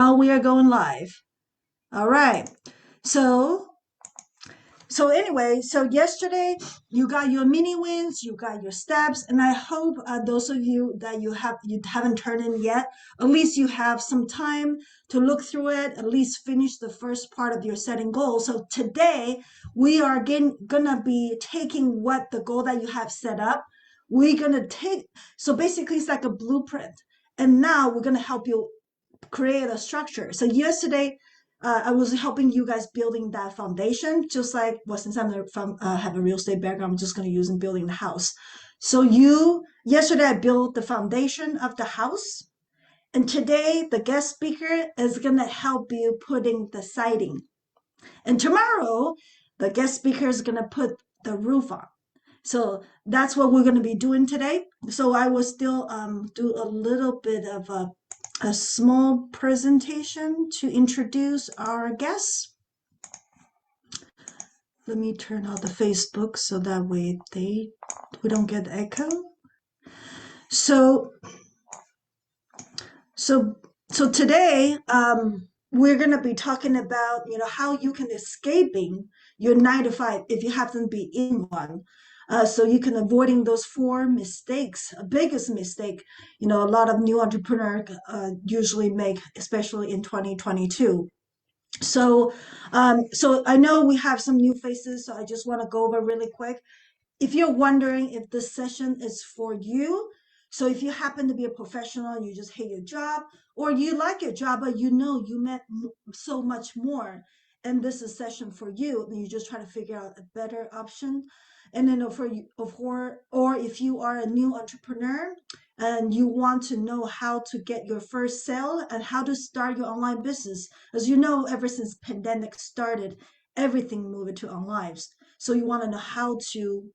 Now we are going live. All right. So so yesterday you got your mini wins, you got your steps, and I hope those of you that you haven't turned in yet, at least you have some time to look through it, at least finish the first part of your setting goal. So today we are gonna be taking what the goal that you have set up. We're gonna take so basically it's like a blueprint, and now we're gonna help you create a structure. So yesterday, I was helping you guys building that foundation, just like well, since I'm from have a real estate background, I'm just going to use in building the house. So yesterday I built the foundation of the house, and today the guest speaker is going to help you putting the siding, and tomorrow the guest speaker is going to put the roof on. So that's what we're going to be doing today. So I will still do a little bit of a small presentation to introduce our guests. Let me turn on the Facebook so that way we don't get echo. So so so today we're gonna be talking about how you can escaping your 9 to 5 if you happen to be in one. So you can avoiding those four mistakes. A biggest mistake, a lot of new entrepreneurs usually make, especially in 2022. So I know we have some new faces, so I just want to go over really quick. If you're wondering if this session is for you, so if you happen to be a professional, you just hate your job, or you like your job, but you met so much more, and this is a session for you, and you just try to figure out a better option. And then for you, or if you are a new entrepreneur and you want to know how to get your first sale and how to start your online business, as you know, ever since pandemic started, everything moved to online. So you want to know how to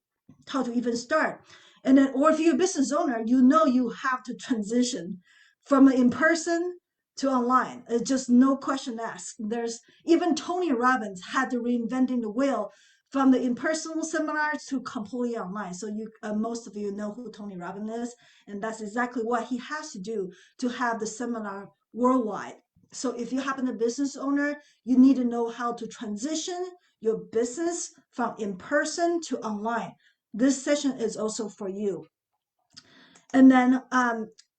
even start. And then, or if you're a business owner, you have to transition from in person to online. It's just no question asked. There's even Tony Robbins had to reinventing the wheel from the in-person seminars to completely online. So most of you know who Tony Robbins is, and that's exactly what he has to do to have the seminar worldwide. So if you happen to be a business owner, you need to know how to transition your business from in person to online. This session is also for you. And then,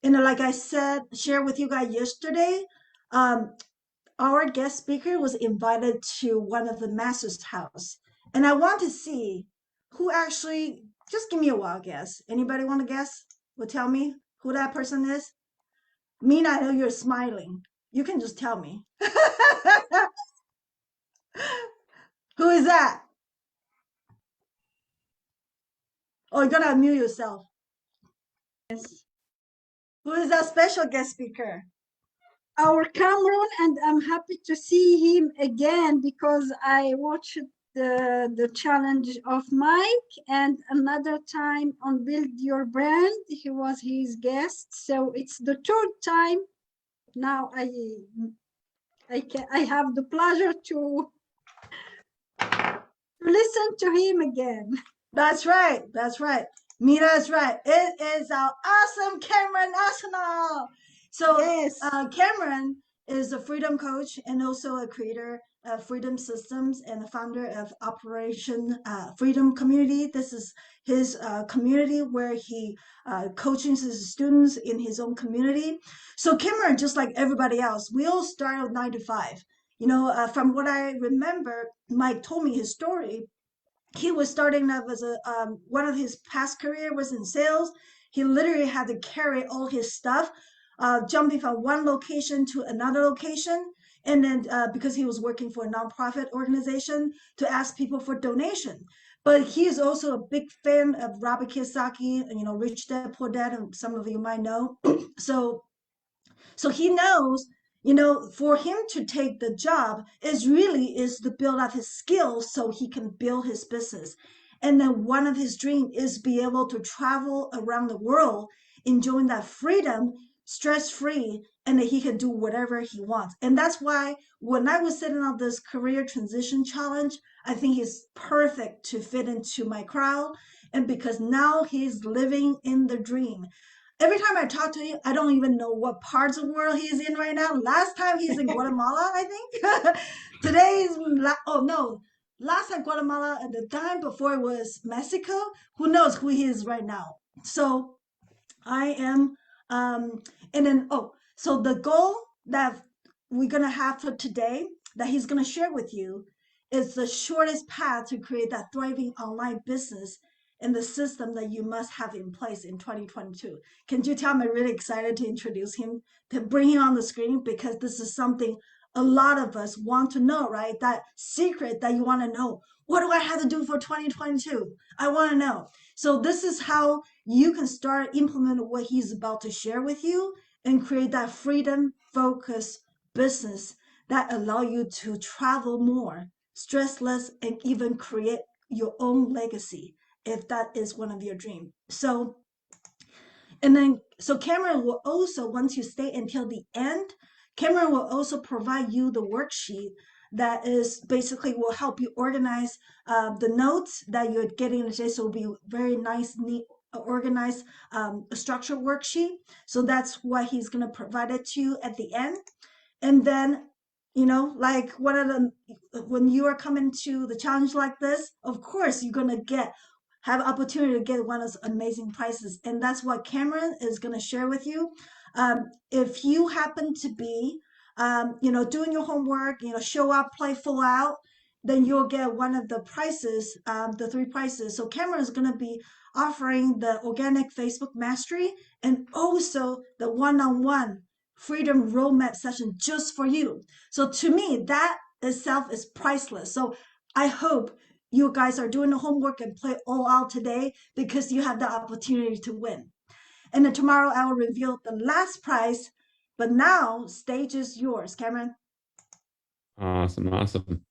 like I said, share with you guys yesterday, um, our guest speaker was invited to one of the master's house, and I want to see who actually. Just give me a wild guess. Anybody want to guess? Will tell me who that person is. Mina, I know you're smiling. You can just tell me. Who is that? Oh, you gotta unmute yourself. Yes. Who is that special guest speaker? Our Cameron, and I'm happy to see him again because I watched the challenge of Mike, and another time on Build Your Brand, he was his guest. So it's the third time now. I have the pleasure to listen to him again. That's right. That's right. Mira is right. It is our awesome Cameron Arsenal. So Yes. Cameron is a freedom coach and also a creator of Freedom Systems and the founder of Operation Freedom Community. This is his community where he coaching his students in his own community. So Cameron, just like everybody else, we all start with 9 to 5. From what I remember, Mike told me his story. He was starting up as a one of his past career was in sales. He literally had to carry all his stuff, jumping from one location to another location, and then because he was working for a nonprofit organization to ask people for donation. But he is also a big fan of Robert Kiyosaki, and Rich Dad Poor Dad, and some of you might know. so so he knows, for him to take the job is to build up his skills so he can build his business. And then one of his dreams is be able to travel around the world, enjoying that freedom, stress free, and that he can do whatever he wants. And that's why when I was setting up this career transition challenge, I think he's perfect to fit into my crowd. And because now he's living in the dream. every time I talk to him, I don't even know what parts of the world he's in right now. Last time he's in Guatemala, I think. Today's, oh no, last time Guatemala, and the time before it was Mexico. Who knows who he is right now? So I am, and then, oh, so the goal that we're going to have for today that he's going to share with you is the shortest path to create that thriving online business in the system that you must have in place in 2022. Can you tell I'm really excited to introduce him, to bring him on the screen, because this is something a lot of us want to know, right? That secret that you want to know. What do I have to do for 2022? I want to know. So this is how you can start implementing what he's about to share with you and create that freedom focused business that allow you to travel more, stress less, and even create your own legacy if that is one of your dreams. So, and then, so Cameron will also, once you stay until the end, Cameron will also provide you the worksheet that is basically will help you organize the notes that you're getting today. So it'll be very nice, neat, organized, structured worksheet. So that's what he's going to provide it to you at the end. And then, like one of the, when you are coming to the challenge like this, of course you're gonna have opportunity to get one of those amazing prices, and that's what Cameron is gonna share with you. If you happen to be, doing your homework, show up, play full out, then you'll get one of the prices, the three prices. So Cameron is gonna be offering the organic Facebook mastery and also the one-on-one freedom roadmap session just for you. So to me, that itself is priceless. So I hope you guys are doing the homework and play all out today because you have the opportunity to win. And then tomorrow I will reveal the last prize. But now, stage is yours, Cameron. Awesome, awesome.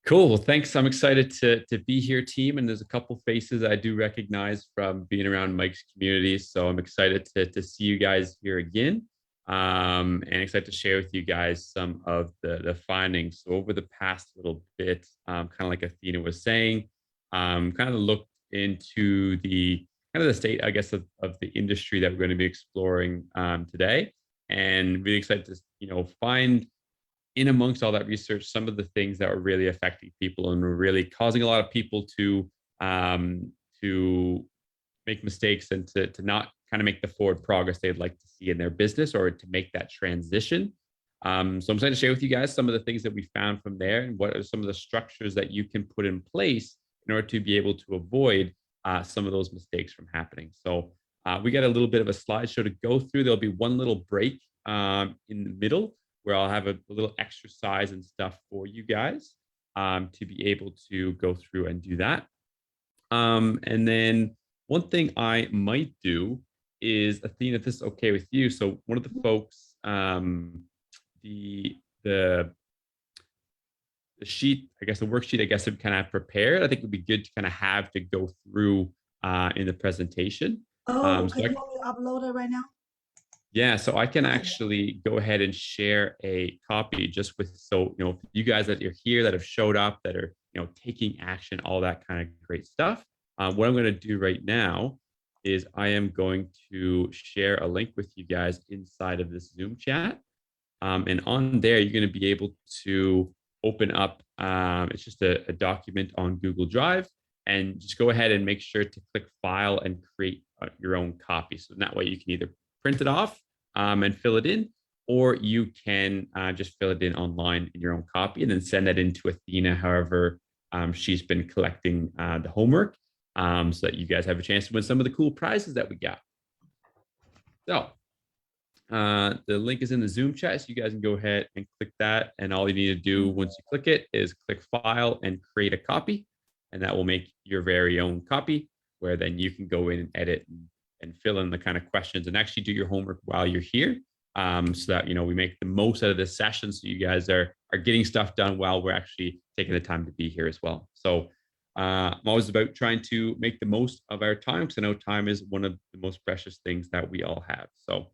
Cool. Well, thanks. I'm excited to be here, team. And there's a couple faces I do recognize from being around Mike's community. So I'm excited to see you guys here again. And excited to share with you guys some of the findings. So over the past little bit, kind of like Athena was saying, kind of looked into the kind of the state, I guess, of the industry that we're going to be exploring today, and really excited to find in amongst all that research some of the things that are really affecting people and were really causing a lot of people to make mistakes and to not kind of make the forward progress they'd like to see in their business or to make that transition. So I'm excited to share with you guys some of the things that we found from there and what are some of the structures that you can put in place in order to be able to avoid some of those mistakes from happening. So we got a little bit of a slideshow to go through. There'll be one little break in the middle where I'll have a little exercise and stuff for you guys to be able to go through and do that. And then one thing I might do is, Athena, if this is okay with you. So one of the folks, the sheet, I guess the worksheet, I guess, I've kind of prepared. I think it would be good to kind of have to go through in the presentation. Oh, So okay. You want me to upload it right now? Yeah, so I can actually go ahead and share a copy just with, so, you guys that are here that have showed up, that are, taking action, all that kind of great stuff. What I'm going to do right now is I am going to share a link with you guys inside of this Zoom chat. And on there, you're going to be able to open up, it's just a document on Google Drive, and just go ahead and make sure to click File and create your own copy. So that way you can either print it off and fill it in, or you can just fill it in online in your own copy and then send that into Athena, however she's been collecting the homework, so that you guys have a chance to win some of the cool prizes that we got. So the link is in the Zoom chat, so you guys can go ahead and click that. And all you need to do once you click it is click File and create a copy. And that will make your very own copy, where then you can go in and edit and fill in the kind of questions and actually do your homework while you're here, so that we make the most out of this session, so you guys are getting stuff done while we're actually taking the time to be here as well. So I'm always about trying to make the most of our time, because I know time is one of the most precious things that we all have. So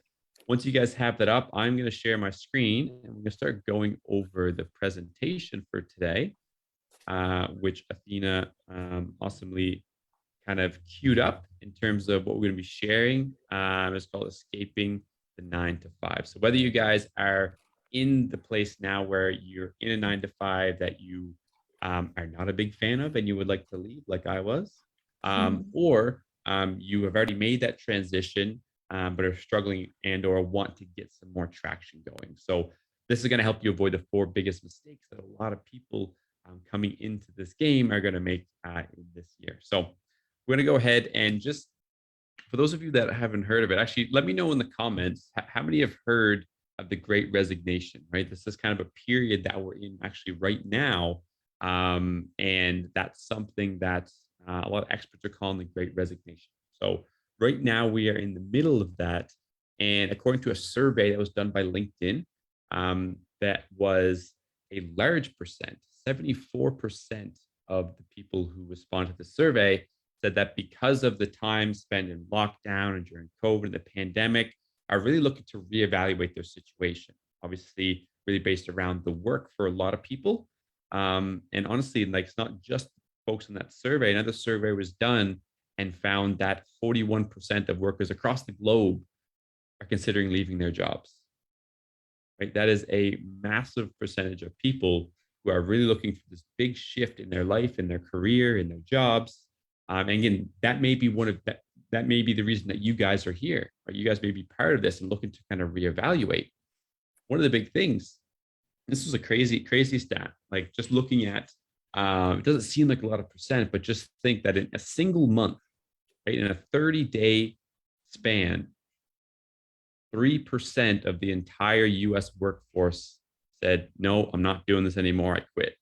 once you guys have that up, I'm going to share my screen and we're going to start going over the presentation for today, which Athena awesomely kind of queued up in terms of what we're going to be sharing. It's called Escaping the 9 to 5. So whether you guys are in the place now where you're in a 9 to 5 that you are not a big fan of and you would like to leave, like I was, or you have already made that transition, but are struggling and or want to get some more traction going. So this is going to help you avoid the 4 biggest mistakes that a lot of people coming into this game are going to make this year. So we're going to go ahead and just, for those of you that haven't heard of it, actually, let me know in the comments, how many have heard of the Great Resignation, right? This is kind of a period that we're in actually right now. And that's something that a lot of experts are calling the Great Resignation. So right now we are in the middle of that. And according to a survey that was done by LinkedIn, that was a large percent, 74% of the people who responded to the survey said that because of the time spent in lockdown and during COVID and the pandemic, are really looking to reevaluate their situation. Obviously, really based around the work for a lot of people. And honestly, like it's not just folks in that survey. Another survey was done and found that 41% of workers across the globe are considering leaving their jobs. Right? That is a massive percentage of people who are really looking for this big shift in their life, in their career, in their jobs. And again, that may be that may be the reason that you guys are here, or you guys may be part of this and looking to kind of reevaluate. One of the big things, this was a crazy stat, like just looking at, it doesn't seem like a lot of percent, but just think that in a single month, right, in a 30-day span, 3% of the entire US workforce said, no, I'm not doing this anymore, I quit.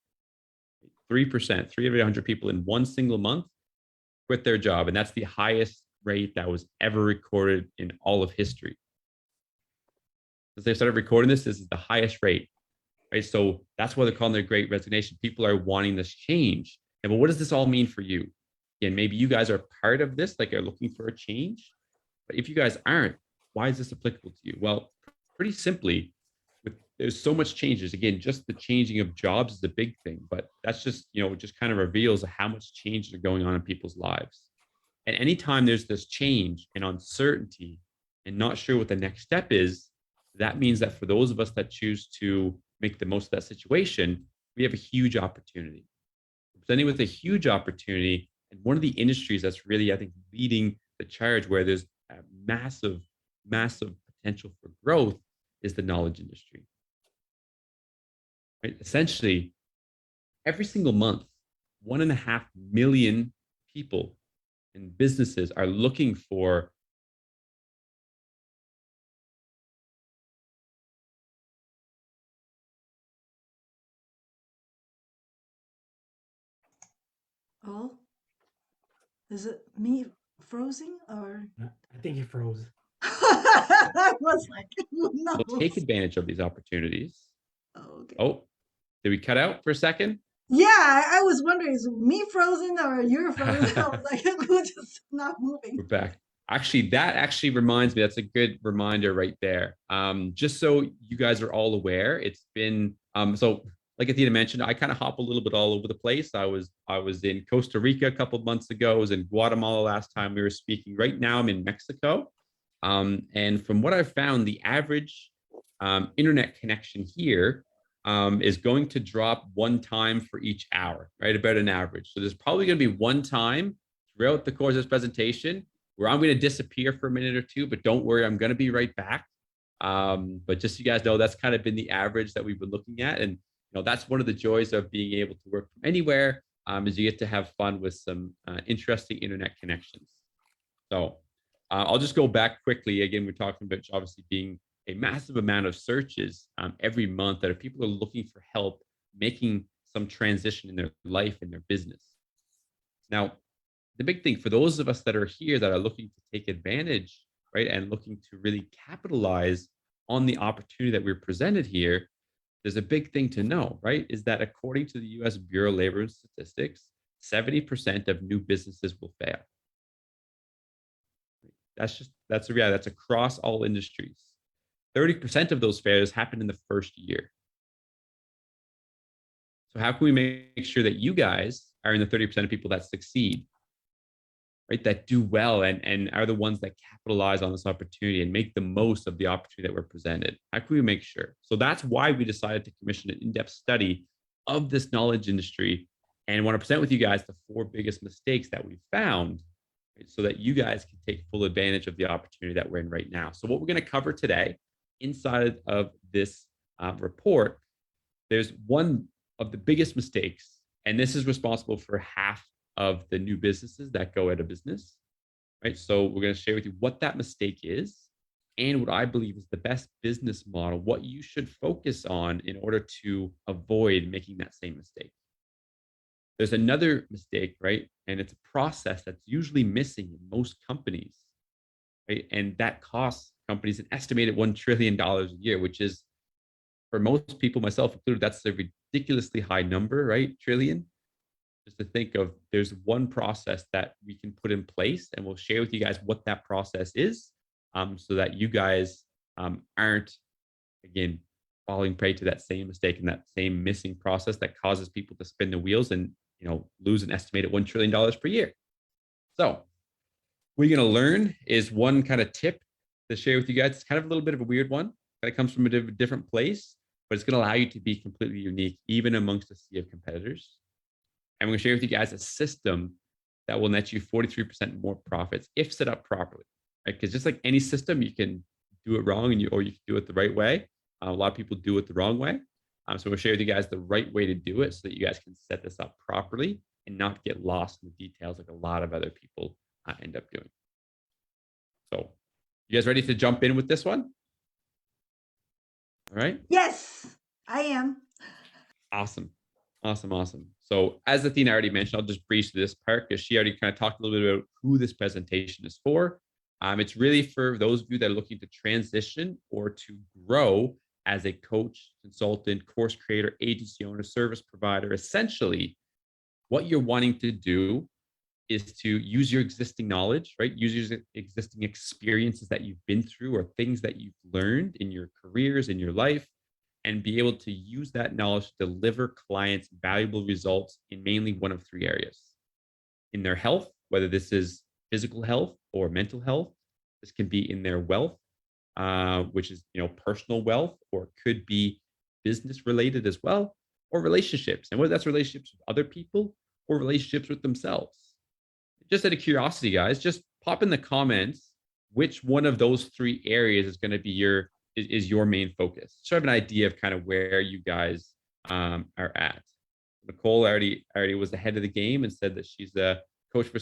3%, 3 of 100 people in one single month quit their job. And that's the highest rate that was ever recorded in all of history. As they started recording this is the highest rate, right? So that's why they're calling it a Great Resignation. People are wanting this change. And well, what does this all mean for you? Again, maybe you guys are part of this, like are looking for a change. But if you guys aren't, why is this applicable to you? Well, pretty simply, there's so much changes. Again, just the changing of jobs is a big thing, but that's just, just kind of reveals how much change is going on in people's lives. And anytime there's this change and uncertainty and not sure what the next step is, that means that for those of us that choose to make the most of that situation, we have a huge opportunity. We're presenting with a huge opportunity. And one of the industries that's really, I think, leading the charge where there's a massive potential for growth is the knowledge industry. Right? Essentially, every single month, 1.5 million people and businesses are looking for Oh, is it me frozen or? I think he froze. I was like, who knows? will take advantage of these opportunities. Oh, okay. Oh, did we cut out for a second? Yeah, I was wondering, is me frozen or you're frozen? I was like, we're just not moving. We're back. Actually, that actually reminds me, that's a good reminder right there. Just so you guys are all aware, it's been, so like Athena mentioned, I kind of hop a little bit all over the place. I was in Costa Rica a couple of months ago. I was in Guatemala last time we were speaking. Right now I'm in Mexico. And from what I've found, the average internet connection here is going to drop 1 time for each hour, right? About an average. So there's probably going to be 1 time throughout the course of this presentation where I'm going to disappear for a minute or two, but don't worry, I'm going to be right back. But just so you guys know, that's kind of been the average that we've been looking at. And that's one of the joys of being able to work from anywhere, is you get to have fun with some interesting internet connections. So I'll just go back quickly. Again, we're talking about obviously being a massive amount of searches every month that people are looking for help making some transition in their life and their business. Now, the big thing for those of us that are here that are looking to take advantage, right, and looking to really capitalize on the opportunity that we're presented here, there's a big thing to know, right, is that according to the US Bureau of Labor and Statistics, 70% of new businesses will fail. That's a reality. That's across all industries. 30% of those failures happen in the first year. So how can we make sure that you guys are in the 30% of people that succeed? right, that do well and are the ones that capitalize on this opportunity and make the most of the opportunity that we're presented? How can we make sure? So that's why we decided to commission an in-depth study of this knowledge industry and want to present with you guys the 4 biggest mistakes that we found, right, so that you guys can take full advantage of the opportunity that we're in right now. So what we're going to cover today inside of this report, there's one of the biggest mistakes, and this is responsible for half of the new businesses that go out of business, right? So we're going to share with you what that mistake is and what I believe is the best business model, what you should focus on in order to avoid making that same mistake. There's another mistake, right? And it's a process that's usually missing in most companies, right? And that costs companies an estimated $1 trillion a year, which is, for most people, myself included, that's a ridiculously high number, right? Trillion. Just to think of, there's one process that we can put in place, and we'll share with you guys what that process is, so that you guys aren't, again, falling prey to that same mistake and that same missing process that causes people to spin the wheels and, you know, lose an estimated $1 trillion per year. So what you're going to learn is one kind of tip to share with you guys. It's kind of a little bit of a weird one. It comes from a different place, but it's going to allow you to be completely unique, even amongst a sea of competitors. And we're going to share with you guys a system that will net you 43% more profits if set up properly, right? Because just like any system, you can do it wrong or you can do it the right way. A lot of people do it the wrong way. So we'll share with you guys the right way to do it so that you guys can set this up properly and not get lost in the details like a lot of other people end up doing. So you guys ready to jump in with this one? All right. Yes, I am. Awesome. So as Athena already mentioned, I'll just breeze through this part because she already kind of talked a little bit about who this presentation is for. It's really for those of you that are looking to transition or to grow as a coach, consultant, course creator, agency owner, service provider. Essentially, what you're wanting to do is to use your existing knowledge, right? Use your existing experiences that you've been through or things that you've learned in your careers, in your life, and be able to use that knowledge to deliver clients valuable results in mainly one of 3 areas. In their health, whether this is physical health or mental health. This can be in their wealth, which is, you know, personal wealth, or could be business related as well, or relationships. And whether that's relationships with other people or relationships with themselves. Just out of curiosity, guys, just pop in the comments which one of those 3 areas is going to be your main focus. So I have an idea of kind of where you guys are at. Nicole already was ahead of the game and said that she's a coach for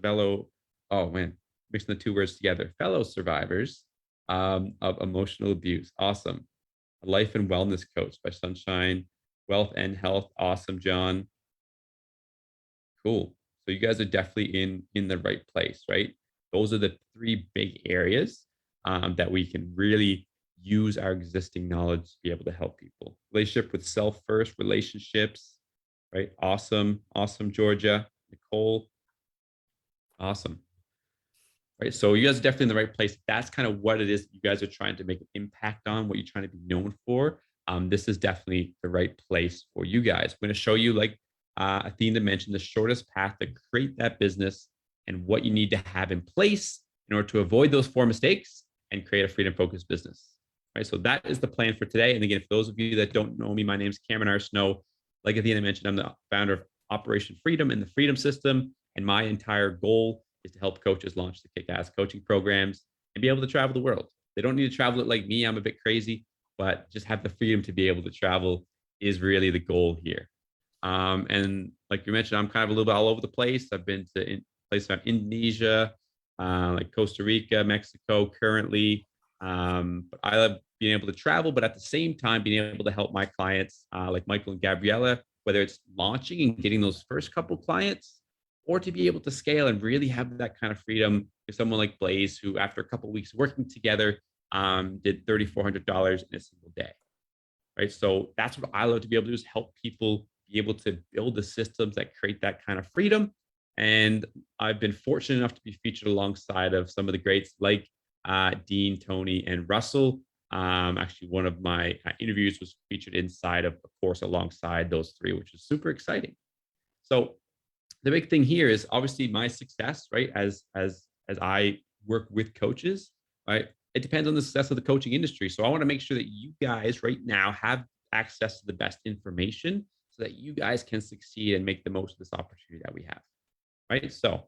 fellow, oh man, mixing the 2 words together, fellow survivors of emotional abuse. Awesome. A life and wellness coach by Sunshine Wealth and Health. Awesome, John. Cool. So you guys are definitely in the right place, right? Those are the 3 big areas that we can really use our existing knowledge to be able to help people. Relationship with self first, relationships, right? Awesome, Georgia, Nicole. Awesome. Right. So you guys are definitely in the right place. That's kind of what it is you guys are trying to make an impact on, what you're trying to be known for. This is definitely the right place for you guys. I'm going to show you, like Athena mentioned, the shortest path to create that business and what you need to have in place in order to avoid those 4 mistakes and create a freedom-focused business. Right. So that is the plan for today. And again, for those of you that don't know me, my name is Cameron Arsenault. Like Athena mentioned, I'm the founder of Operation Freedom and the Freedom System. And my entire goal is to help coaches launch the kick-ass coaching programs and be able to travel the world. They don't need to travel it like me. I'm a bit crazy, but just have the freedom to be able to travel is really the goal here. And like you mentioned, I'm kind of a little bit all over the place. I've been to places like Indonesia, like Costa Rica, Mexico currently. But I love being able to travel, but at the same time, being able to help my clients like Michael and Gabriella, whether it's launching and getting those first couple clients, or to be able to scale and really have that kind of freedom. With someone like Blaze, who after a couple of weeks working together, did $3,400 in a single day, right? So that's what I love to be able to do, is help people be able to build the systems that create that kind of freedom. And I've been fortunate enough to be featured alongside of some of the greats like Dean, Tony, and Russell. Actually, one of my interviews was featured inside of a course alongside those 3, which is super exciting. So the big thing here is obviously my success, right? As I work with coaches, right? It depends on the success of the coaching industry. So I want to make sure that you guys right now have access to the best information so that you guys can succeed and make the most of this opportunity that we have, right? So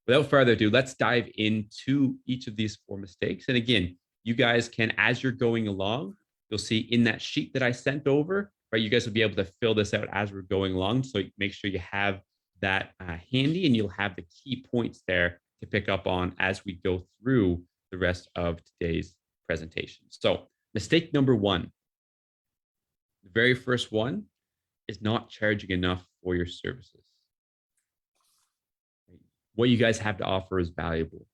without further ado, let's dive into each of these 4 mistakes. And again, you guys can, as you're going along, you'll see in that sheet that I sent over, right? You guys will be able to fill this out as we're going along. So make sure you have that handy, and you'll have the key points there to pick up on as we go through the rest of today's presentation. So mistake number 1, the very first one is not charging enough for your services. What you guys have to offer is valuable.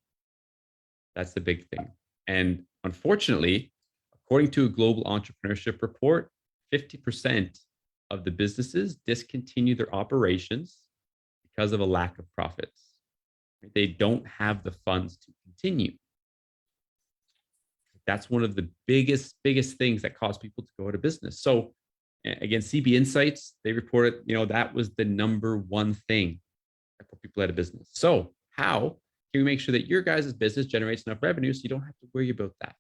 That's the big thing. And unfortunately, according to a global entrepreneurship report, 50% of the businesses discontinue their operations because of a lack of profits. They don't have the funds to continue. That's one of the biggest things that cause people to go out of business. So again, CB Insights, they reported, that was the number 1 thing that put people out of business. So how can we make sure that your guys' business generates enough revenue so you don't have to worry about that?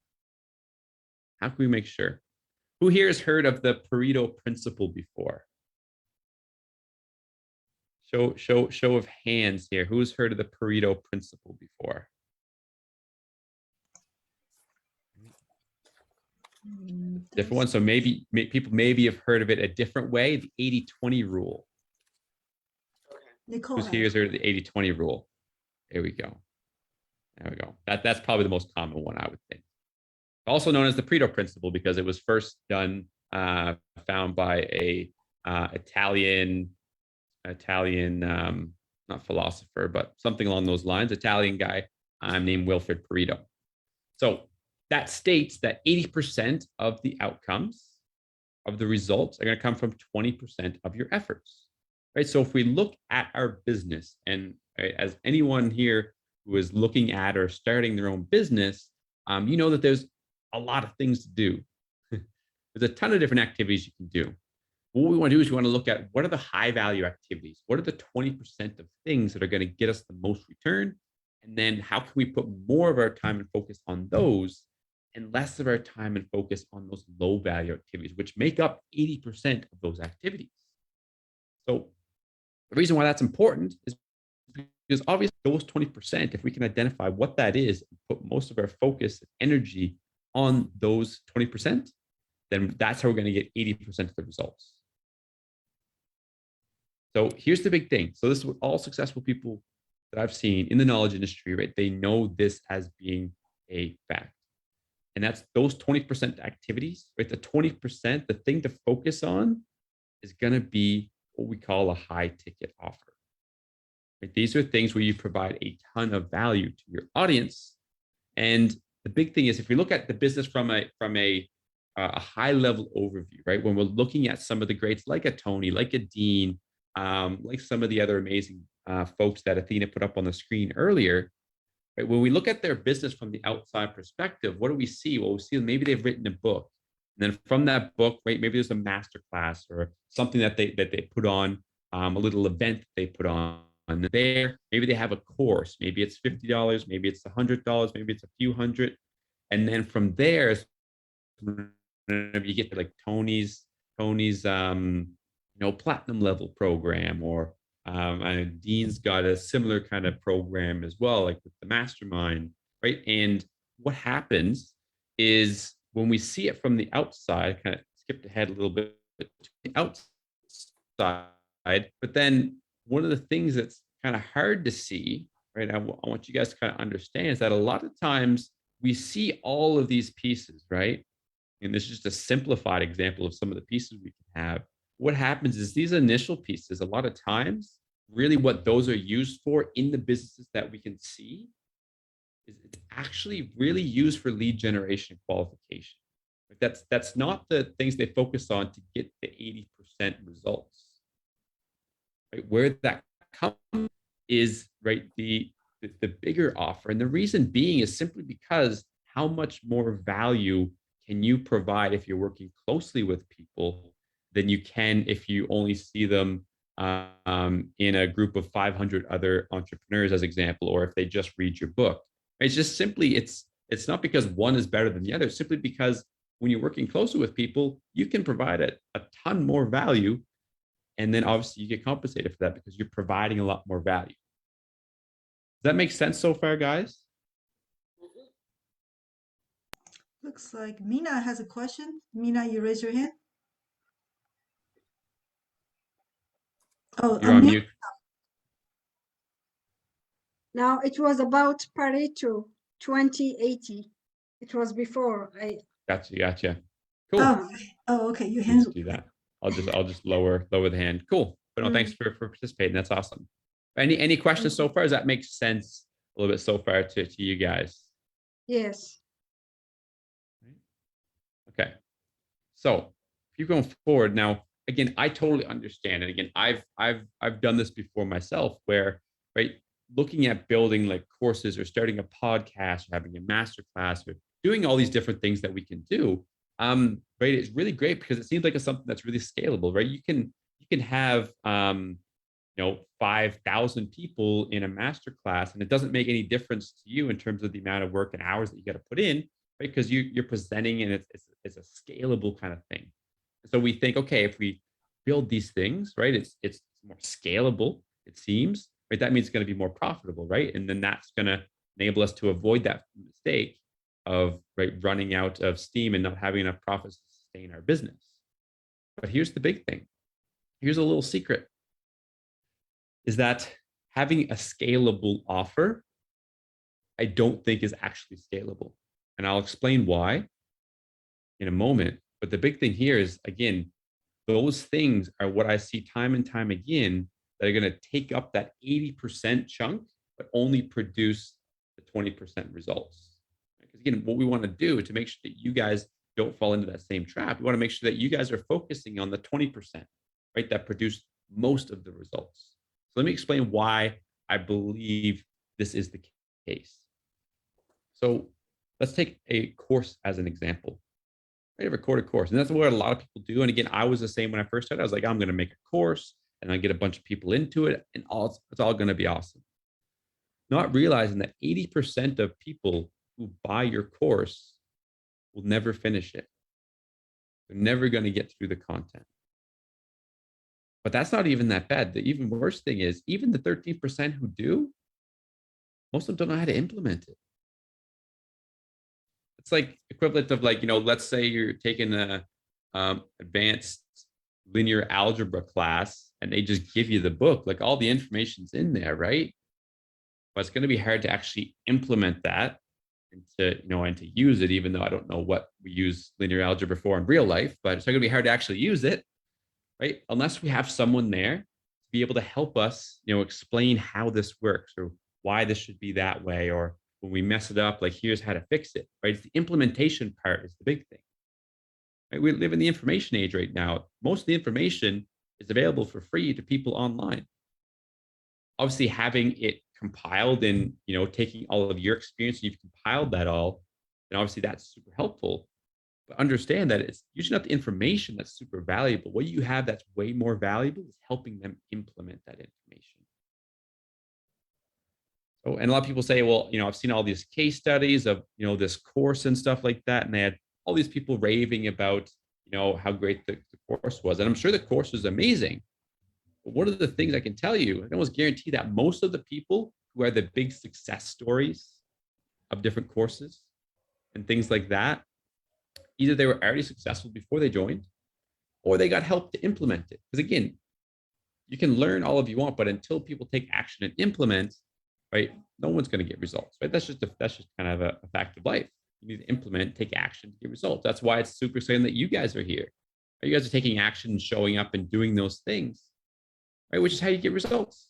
How can we make sure? Who here has heard of the Pareto principle before? Show of hands here. Who's heard of the Pareto principle before? Different one. So maybe people have heard of it a different way, the 80-20 rule. Nicole Who's has. here has heard of the 80-20 rule? There we go. That's probably the most common one, I would think. Also known as the Pareto principle because it was first found by a Italian, not philosopher, but something along those lines, Italian guy named Wilfred Pareto. So that states that 80% of the outcomes of the results are going to come from 20% of your efforts, right? So if we look at our business, and right, as anyone here who is looking at or starting their own business, you know that there's a lot of things to do. There's a ton of different activities you can do. What we want to do is we want to look at what are the high value activities? What are the 20% of things that are going to get us the most return? And then how can we put more of our time and focus on those and less of our time and focus on those low value activities, which make up 80% of those activities. So the reason why that's important is because obviously those 20%, if we can identify what that is and put most of our focus and energy on those 20%, then that's how we're going to get 80% of the results. So here's the big thing. So this is what all successful people that I've seen in the knowledge industry, right? They know this as being a fact. And that's those 20% activities, right? The 20%, the thing to focus on is going to be what we call a high ticket offer. Right? These are things where you provide a ton of value to your audience. And the big thing is if we look at the business from a high level overview, right? When we're looking at some of the greats like a Tony, like a Dean, like some of the other amazing folks that Athena put up on the screen earlier, right? When we look at their business from the outside perspective, what do we see? Well, we see maybe they've written a book. And then from that book, right, maybe there's a master class or something that they put on, a little event that they put on there. Maybe they have a course. Maybe it's $50, maybe it's $100, maybe it's a few hundred. And then from there, whenever you get to like Tony's platinum level program, or and Dean's got a similar kind of program as well, like with the mastermind, right? And what happens is when we see it from the outside, kind of skipped ahead a little bit to the outside, but then one of the things that's kind of hard to see, right? I want you guys to kind of understand is that a lot of times we see all of these pieces, right? And this is just a simplified example of some of the pieces we can have. What happens is these initial pieces, a lot of times, really what those are used for in the businesses that we can see is it's actually really used for lead generation qualification. That's not the things they focus on to get the 80% results. Right? Where that comes is right the bigger offer. And the reason being is simply because how much more value can you provide if you're working closely with people than you can if you only see them in a group of 500 other entrepreneurs, as example, or if they just read your book. It's just simply, it's not because one is better than the other, simply because when you're working closer with people, you can provide a ton more value. And then obviously you get compensated for that because you're providing a lot more value. Does that make sense so far, guys? Looks like Mina has a question. Mina, you raise your hand. Oh, You're on unmute. mute. Now it was about Pareto 2080. It was before I. Gotcha. Cool. Oh, okay. Your Please hand. do that. I'll just lower the hand. Cool. But no, thanks for participating. That's awesome. Any questions so far? Does that make sense a little bit so far to you guys? Yes. Okay. So keep going forward. Now, again, I totally understand. And again, I've done this before myself where, right, looking at building like courses or starting a podcast or having a master class or doing all these different things that we can do, right, it's really great because it seems like it's something that's really scalable, right? You can have 5,000 people in a master class, and it doesn't make any difference to you in terms of the amount of work and hours that you got to put in, right? Because you're presenting and it's a scalable kind of thing. So we think, okay, if we build these things, right, it's more scalable, it seems, right? That means it's going to be more profitable, right? And then that's going to enable us to avoid that mistake of, right, running out of steam and not having enough profits to sustain our business. But here's the big thing. Here's a little secret, is that having a scalable offer, I don't think is actually scalable. And I'll explain why in a moment. But the big thing here is, again, those things are what I see time and time again that are going to take up that 80% chunk, but only produce the 20% results. Because again, what we want to do to make sure that you guys don't fall into that same trap, we want to make sure that you guys are focusing on the 20%, right, that produce most of the results. So let me explain why I believe this is the case. So let's take a course as an example. I record a course, and that's what a lot of people do. And again, I was the same when I first started. I was like, I'm going to make a course and I get a bunch of people into it, and it's all going to be awesome. Not realizing that 80% of people who buy your course will never finish it. They're never going to get through the content. But that's not even that bad. The even worse thing is, even the 13% who do, most of them don't know how to implement it. It's like equivalent of, like, let's say you're taking a advanced linear algebra class and they just give you the book, like all the information's in there, right? But it's going to be hard to actually implement that and to use it, even though I don't know what we use linear algebra for in real life, but it's not going to be hard to actually use it, right? Unless we have someone there to be able to help us, explain how this works or why this should be that way, or when we mess it up, like, here's how to fix it, right? It's the implementation part is the big thing. Right? We live in the information age right now. Most of the information is available for free to people online. Obviously, having it compiled and, taking all of your experience, you've compiled that all, and obviously that's super helpful. But understand that it's usually not the information that's super valuable. What you have that's way more valuable is helping them implement that information. So, and a lot of people say, well, I've seen all these case studies of, this course and stuff like that. And they had all these people raving about, how great the course was. And I'm sure the course was amazing. But one of the things I can tell you, I can almost guarantee that most of the people who are the big success stories of different courses and things like that, either they were already successful before they joined, or they got help to implement it. Because again, you can learn all of you want, but until people take action and implement, right, no one's going to get results, right? That's just kind of a fact of life. You need to implement, take action to get results. That's why it's super exciting that you guys are here. You guys are taking action, showing up, and doing those things, right? Which is how you get results.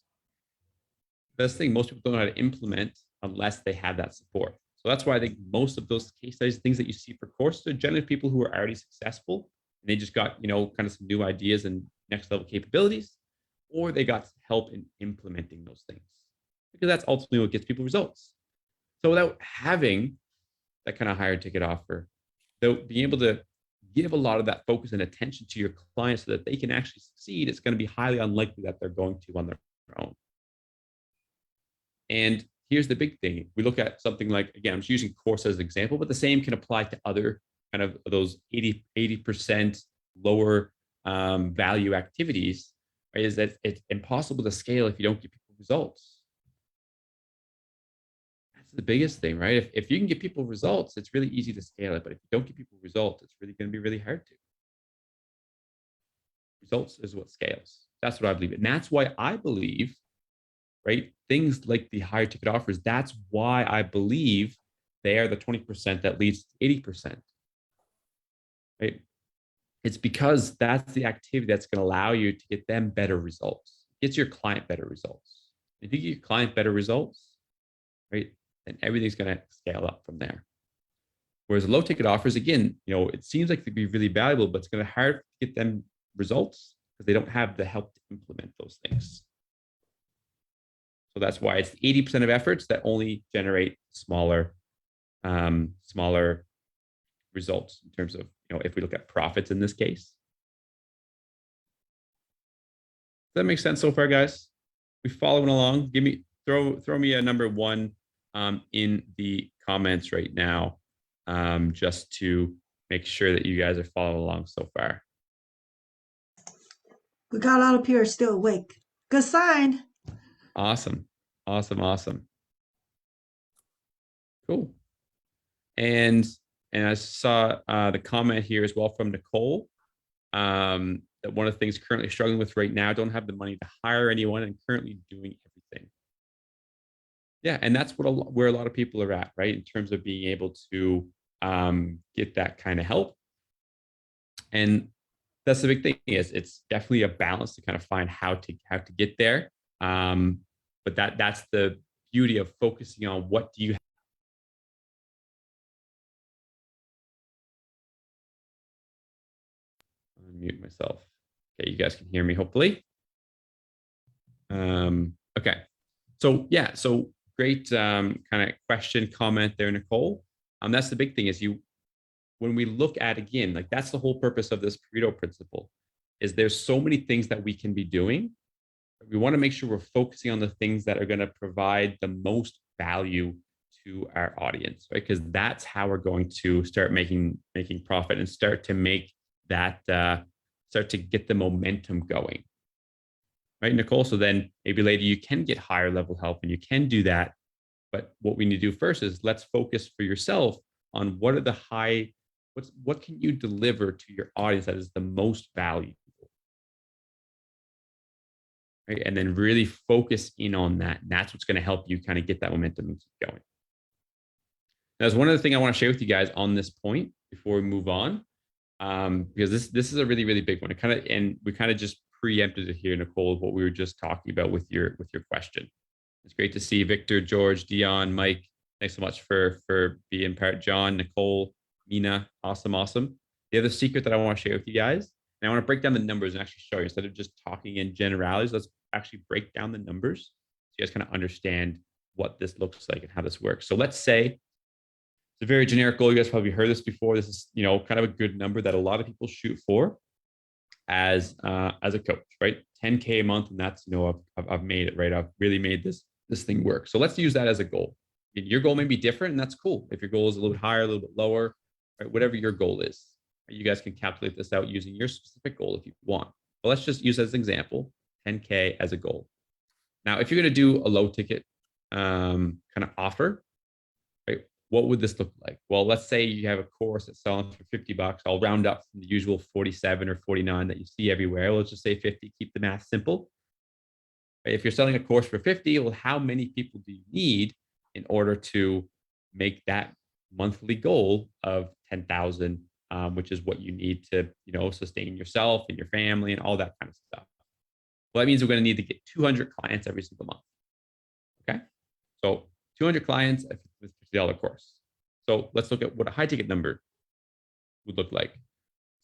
Best thing, most people don't know how to implement unless they have that support. So that's why I think most of those case studies, things that you see for courses, are generally people who are already successful and they just got, kind of some new ideas and next level capabilities, or they got help in implementing those things, because that's ultimately what gets people results. So without having that kind of higher ticket offer, though, being able to give a lot of that focus and attention to your clients so that they can actually succeed, it's going to be highly unlikely that they're going to on their own. And here's the big thing. We look at something like, again, I'm just using course as an example, but the same can apply to other kind of those 80% lower value activities, right? Is that it's impossible to scale if you don't give people results. That's the biggest thing, right? If you can give people results, it's really easy to scale it. But if you don't give people results, it's really going to be really hard to. Results is what scales. That's what I believe. And that's why I believe, right? Things like the higher ticket offers, that's why I believe they are the 20% that leads to 80%, right? It's because that's the activity that's going to allow you to get them better results. It gets your client better results. If you get your client better results, right, then everything's going to scale up from there. Whereas low ticket offers, again, it seems like they'd be really valuable, but it's going to be hard to get them results because they don't have the help to implement those things. So that's why it's 80% of efforts that only generate smaller results in terms of, if we look at profits in this case. Does that make sense so far, guys? We following along? Throw me a number 1 in the comments right now, just to make sure that you guys are following along so far. We got a lot of people still awake. Good sign. Awesome. Cool. And I saw the comment here as well from Nicole, that one of the things currently struggling with right now, don't have the money to hire anyone and currently doing everything. Yeah, and that's where a lot of people are at, right? In terms of being able to get that kind of help. And that's the big thing, is it's definitely a balance to kind of find how to get there. But that's the beauty of focusing on what do you have. Unmute myself. Okay, you guys can hear me, hopefully. Okay, so yeah, so great kind of question, comment there, Nicole. That's the big thing, is when we look at, again, like that's the whole purpose of this Pareto principle, is there's so many things that we can be doing. We want to make sure we're focusing on the things that are going to provide the most value to our audience, right? Because that's how we're going to start making profit and start to make that, start to get the momentum going, right, Nicole? So then maybe later you can get higher level help and you can do that. But what we need to do first is let's focus for yourself on what can you deliver to your audience that is the most valuable, right? And then really focus in on that. And that's what's going to help you kind of get that momentum and keep going. Now, there's one other thing I want to share with you guys on this point before we move on, because this is a really, really big one. And we kind of just preempted it here, Nicole, what we were just talking about with your question. It's great to see Victor, George, Dion, Mike. Thanks so much for being part. John, Nicole, Mina, awesome. The other secret that I want to share with you guys, and I want to break down the numbers and actually show you, instead of just talking in generalities, let's actually break down the numbers so you guys kind of understand what this looks like and how this works. So let's say it's a very generic goal. You guys probably heard this before. This is, kind of a good number that a lot of people shoot for as a coach, right? 10K a month, and that's, I've made it, right? I've really made this thing work. So let's use that as a goal. Your goal may be different, and that's cool. If your goal is a little bit higher, a little bit lower, right? Whatever your goal is, right? You guys can calculate this out using your specific goal if you want. But let's just use as an example, 10K as a goal. Now, if you're going to do a low ticket kind of offer, right? What would this look like? Well, let's say you have a course that's selling for $50. I'll round up from the usual 47 or 49 that you see everywhere. Let's just say 50, keep the math simple. Right? If you're selling a course for 50, well, how many people do you need in order to make that monthly goal of 10,000, which is what you need to, sustain yourself and your family and all that kind of stuff. Well, that means we're going to need to get 200 clients every single month. Okay. So 200 clients with $50 course. So let's look at what a high ticket number would look like.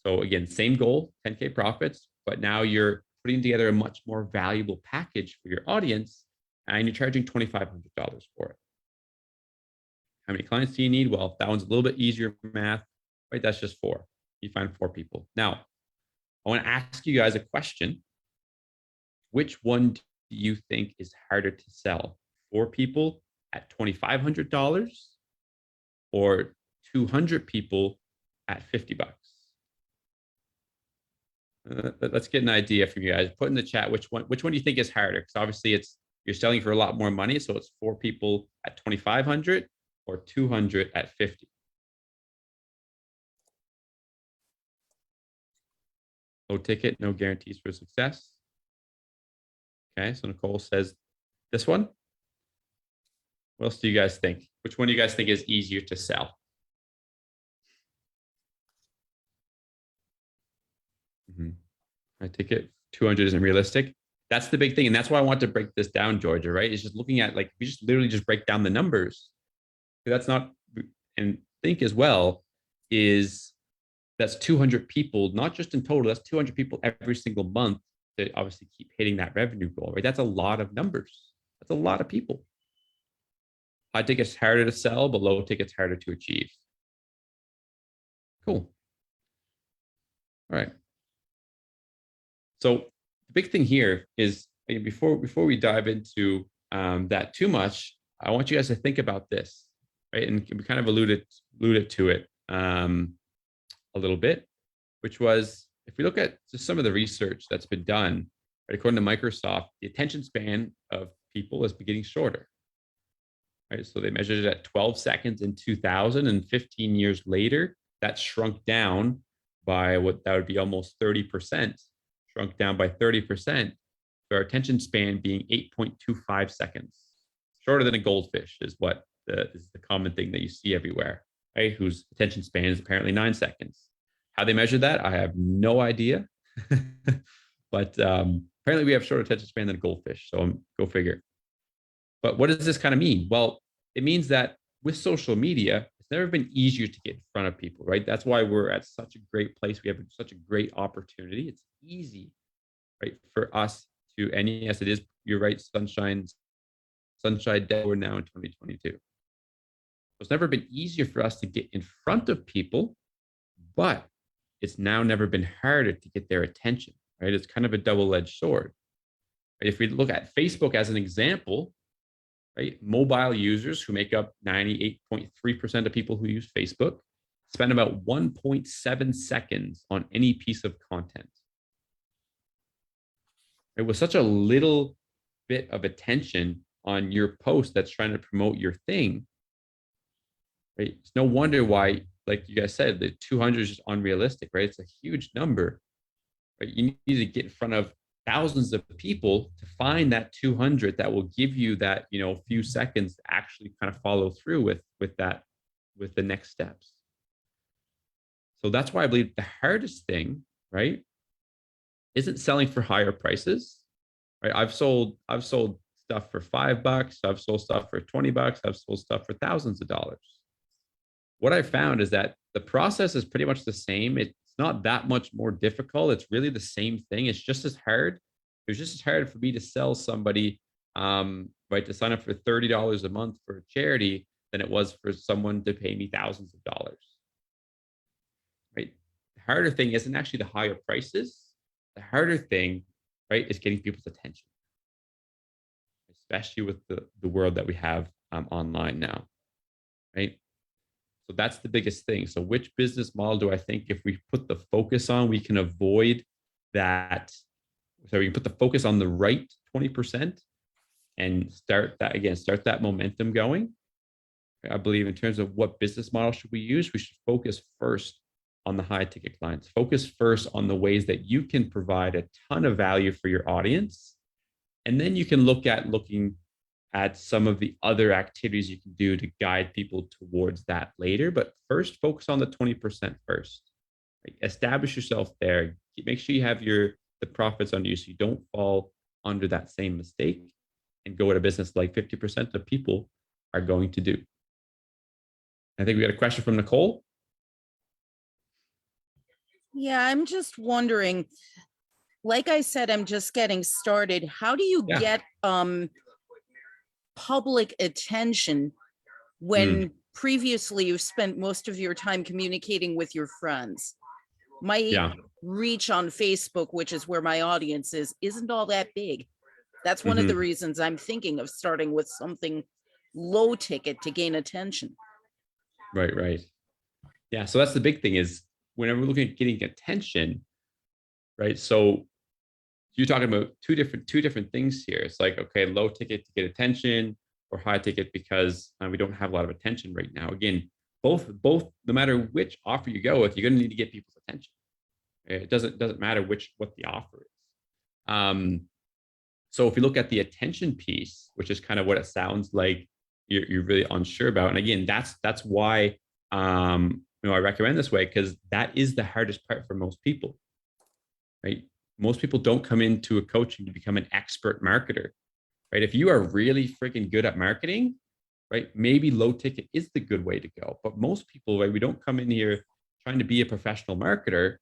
So again, same goal, 10K profits, but now you're putting together a much more valuable package for your audience, and you're charging $2,500 for it. How many clients do you need? Well, that one's a little bit easier math, right? That's just 4. You find 4 people. Now, I want to ask you guys a question. Which one do you think is harder to sell? 4 people at $2,500 or 200 people at $50? Let's get an idea from you guys. Put in the chat which one do you think is harder? Because obviously you're selling for a lot more money, so it's 4 people at 2,500 or 200 at 50. Low ticket, no guarantees for success. Okay, so Nicole says this one. What else do you guys think? Which one do you guys think is easier to sell? High ticket, 200 isn't realistic. That's the big thing. And that's why I want to break this down, Georgia, right? It's just looking at, like, we just literally just break down the numbers. That's not, and think as well, is that's 200 people, not just in total, that's 200 people every single month to obviously keep hitting that revenue goal, right? That's a lot of numbers. That's a lot of people. High ticket's harder to sell, but low ticket's harder to achieve. Cool. All right. So the big thing here is, before we dive into that too much, I want you guys to think about this, right? And we kind of alluded to it a little bit, which was, if we look at just some of the research that's been done, right, according to Microsoft, the attention span of people is getting shorter. Right, so they measured it at 12 seconds in 2000, and 15 years later, that shrunk down by what that would be almost 30%, shrunk down by 30%. So our attention span being 8.25 seconds, shorter than a goldfish is what is the common thing that you see everywhere, right? Whose attention span is apparently 9 seconds. How they measured that, I have no idea. But apparently we have shorter attention span than a goldfish, so go figure. But what does this kind of mean? Well, it means that with social media, it's never been easier to get in front of people, right? That's why we're at such a great place. We have such a great opportunity. It's easy, right, for us to, and yes, it is, you're right, sunshine day, we're now in 2022. So it's never been easier for us to get in front of people, but it's now never been harder to get their attention, right? It's kind of a double-edged sword. If we look at Facebook as an example, right, mobile users, who make up 98.3% of people who use Facebook, spend about 1.7 seconds on any piece of content. It was such a little bit of attention on your post that's trying to promote your thing, right? It's no wonder why, like you guys said, the 200 is just unrealistic, right? It's a huge number, right? You need to get in front of thousands of people to find that 200 that will give you that, few seconds to actually kind of follow through with the next steps. So that's why I believe the hardest thing, right, isn't selling for higher prices, right? I've sold stuff for $5. I've sold stuff for $20. I've sold stuff for thousands of dollars. What I found is that the process is pretty much the same. It's not that much more difficult. It's really the same thing. It's just as hard. It was just as hard for me to sell somebody, right, to sign up for $30 a month for a charity than it was for someone to pay me thousands of dollars. Right? The harder thing isn't actually the higher prices. The harder thing, right, is getting people's attention, especially with the world that we have online now, right? So that's the biggest thing. So which business model do I think, if we put the focus on, we can avoid that? So we can put the focus on the right 20% and start that momentum going. I believe in terms of what business model should we use, we should focus first on the high ticket clients. Focus first on the ways that you can provide a ton of value for your audience. And then you can looking at some of the other activities you can do to guide people towards that later. But first, focus on the 20% first. Right? Establish yourself there. Make sure you have the profits under you so you don't fall under that same mistake and go at a business like 50% of people are going to do. I think we got a question from Nicole. Yeah, I'm just wondering, like I said, I'm just getting started. How do you get public attention when previously you spent most of your time communicating with your friends? My Yeah. reach on Facebook, which is where my audience is, isn't all that big. That's one of the reasons I'm thinking of starting with something low ticket to gain attention. Right, right. Yeah. So that's the big thing is whenever we're looking at getting attention, right? So you're talking about two different things here. It's like, okay, low ticket to get attention or high ticket because we don't have a lot of attention right now. Again, both, no matter which offer you go with, you're going to need to get people's attention. It doesn't matter what the offer is. So if you look at the attention piece, which is kind of what it sounds like you're really unsure about, and again, that's why I recommend this way because that is the hardest part for most people, right? Most people don't come into a coaching to become an expert marketer, right? If you are really freaking good at marketing, right, maybe low ticket is the good way to go. But most people, right, we don't come in here trying to be a professional marketer,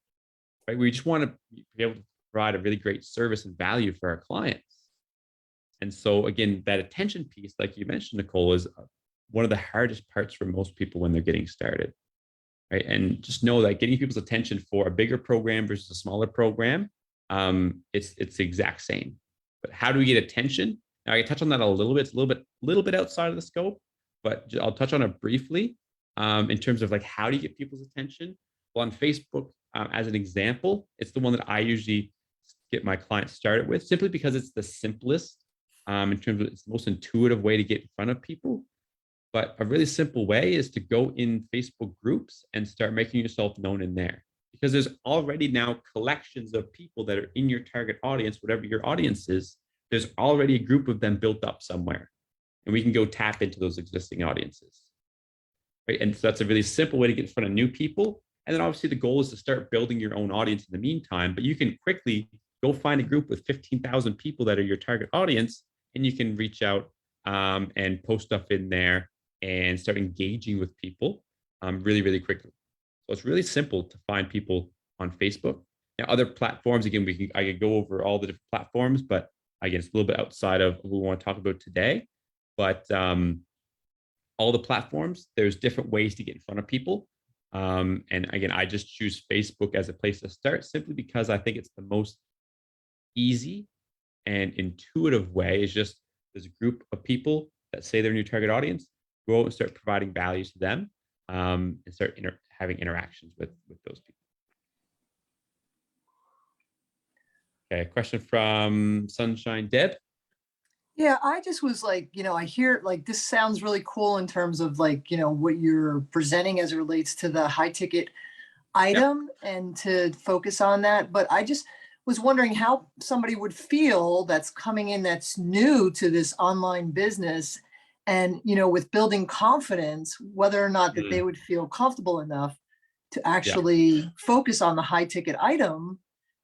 right? We just want to be able to provide a really great service and value for our clients. And so again, that attention piece, like you mentioned, Nicole, is one of the hardest parts for most people when they're getting started, right? And just know that getting people's attention for a bigger program versus a smaller program, it's the exact same. But how do we get attention? Now I can touch on that a little bit. It's a little bit outside of the scope, but I'll touch on it briefly in terms of like how do you get people's attention? Well, on Facebook, as an example, it's the one that I usually get my clients started with, simply because it's the simplest in terms of it's the most intuitive way to get in front of people. But a really simple way is to go in Facebook groups and start making yourself known in there. Because there's already now collections of people that are in your target audience, whatever your audience is, there's already a group of them built up somewhere. And we can go tap into those existing audiences. Right? And so that's a really simple way to get in front of new people. And then obviously the goal is to start building your own audience in the meantime, but you can quickly go find a group with 15,000 people that are your target audience, and you can reach out and post stuff in there and start engaging with people really, really quickly. So it's really simple to find people on Facebook. Now, other platforms, again, I could go over all the different platforms, but again, it's a little bit outside of what we want to talk about today. But all the platforms, there's different ways to get in front of people. And again, I just choose Facebook as a place to start simply because I think it's the most easy and intuitive way. Is just there's a group of people that say they're your target audience, go out and start providing values to them and start having interactions with those people. Okay, question from Sunshine Deb. Yeah, I just was like, I hear like this sounds really cool in terms of like, what you're presenting as it relates to the high ticket item and to focus on that. But I just was wondering how somebody would feel that's coming in that's new to this online business and, with building confidence, whether or not that they would feel comfortable enough to actually focus on the high ticket item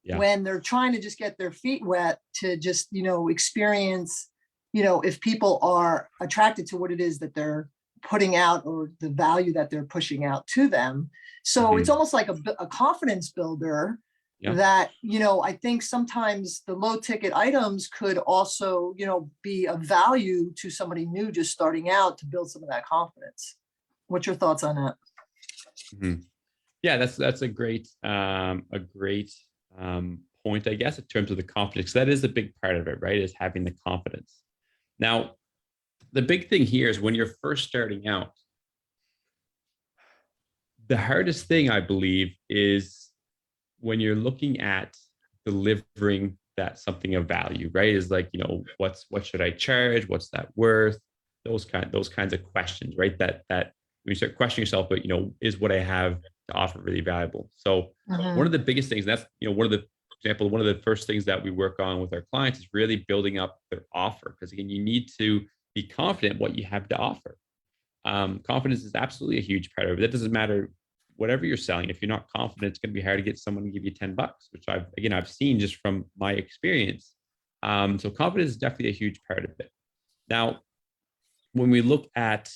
when they're trying to just get their feet wet to just, experience, if people are attracted to what it is that they're putting out or the value that they're pushing out to them. So it's almost like a confidence builder that, I think sometimes the low ticket items could also, be of value to somebody new just starting out to build some of that confidence. What's your thoughts on that? Yeah, that's a great point, I guess, in terms of the confidence. That is a big part of it, right? Is having the confidence. Now, the big thing here is when you're first starting out, the hardest thing, I believe, is when you're looking at delivering that something of value, right? Is like, what should I charge? What's that worth? Those kinds of questions, right? That when you start questioning yourself, but is what I have to offer really valuable? So one of the biggest things, that's one of the first things that we work on with our clients is really building up their offer. Because again, you need to be confident what you have to offer. Confidence is absolutely a huge part of it. That doesn't matter whatever you're selling. If you're not confident, it's going to be hard to get someone to give you $10, which I've seen just from my experience. So confidence is definitely a huge part of it. Now, when we look at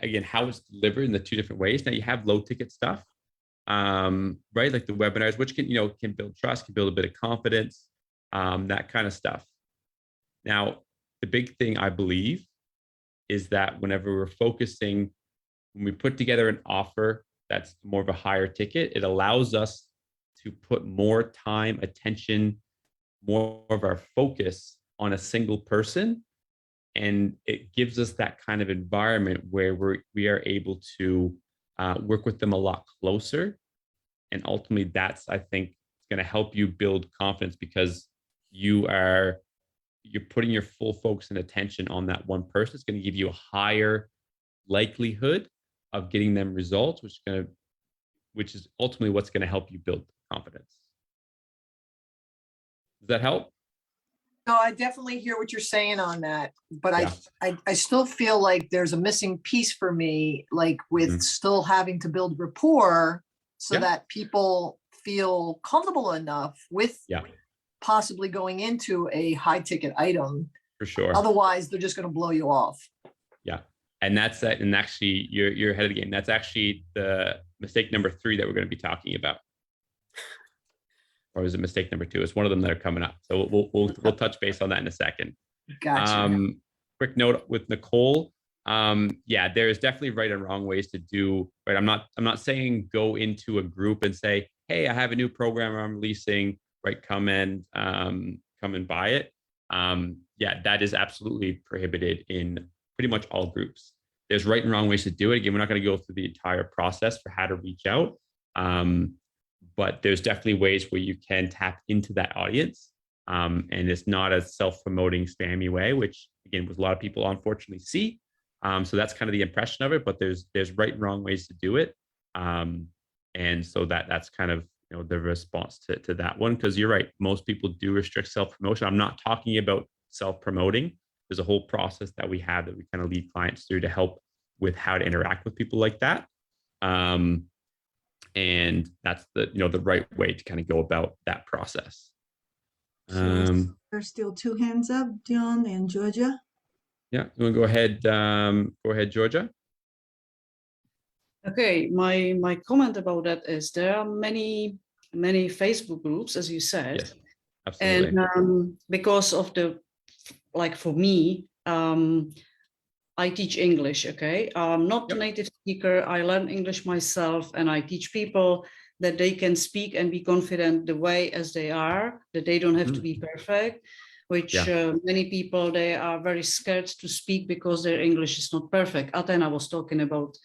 again how it's delivered in the two different ways, now you have low ticket stuff, right? Like the webinars, which can build trust, can build a bit of confidence, that kind of stuff. Now, the big thing I believe is that whenever we're focusing, when we put together an offer that's more of a higher ticket, it allows us to put more time, attention, more of our focus on a single person. And it gives us that kind of environment where we are able to work with them a lot closer. And ultimately, that's, I think, going to help you build confidence, because you're putting your full focus and attention on that one person. It's going to give you a higher likelihood of getting them results, which is ultimately what's going to help you build confidence. Does that help? No, I definitely hear what you're saying on that, but Yeah. I still feel like there's a missing piece for me, like with Mhm. still having to build rapport so Yeah. that people feel comfortable enough with Yeah, possibly going into a high ticket item. for sure. Otherwise, they're just going to blow you off. Yeah. And that's that. And actually, you're ahead of the game. That's actually the mistake number 3 that we're going to be talking about. Or is it mistake number 2? It's one of them that are coming up. So we'll touch base on that in a second. Gotcha. Quick note with Nicole. Yeah, there's definitely right and wrong ways to do, right? I'm not saying go into a group and say, hey, I have a new program I'm releasing, right? Come and buy it. Yeah, that is absolutely prohibited in pretty much all groups. There's right and wrong ways to do it. Again, we're not going to go through the entire process for how to reach out. But there's definitely ways where you can tap into that audience. And it's not a self-promoting spammy way, which again, with a lot of people unfortunately see. So that's kind of the impression of it, but there's right and wrong ways to do it. And so that's kind of, the response to that one, because you're right. Most people do restrict self-promotion. I'm not talking about self-promoting. There's a whole process that we have that we kind of lead clients through to help with how to interact with people like that. And that's the right way to kind of go about that process. So there's still 2 hands up, Dion and Georgia. Yeah, you want to go ahead? Go ahead, Georgia. Okay, my comment about that is there are many Facebook groups, as you said, Yes, absolutely. and because of like for me, I teach English. Okay, I'm not a native speaker. I learn English myself, and I teach people that they can speak and be confident the way as they are, that they don't have to be perfect. Which many people, they are very scared to speak because their English is not perfect. Athena was talking about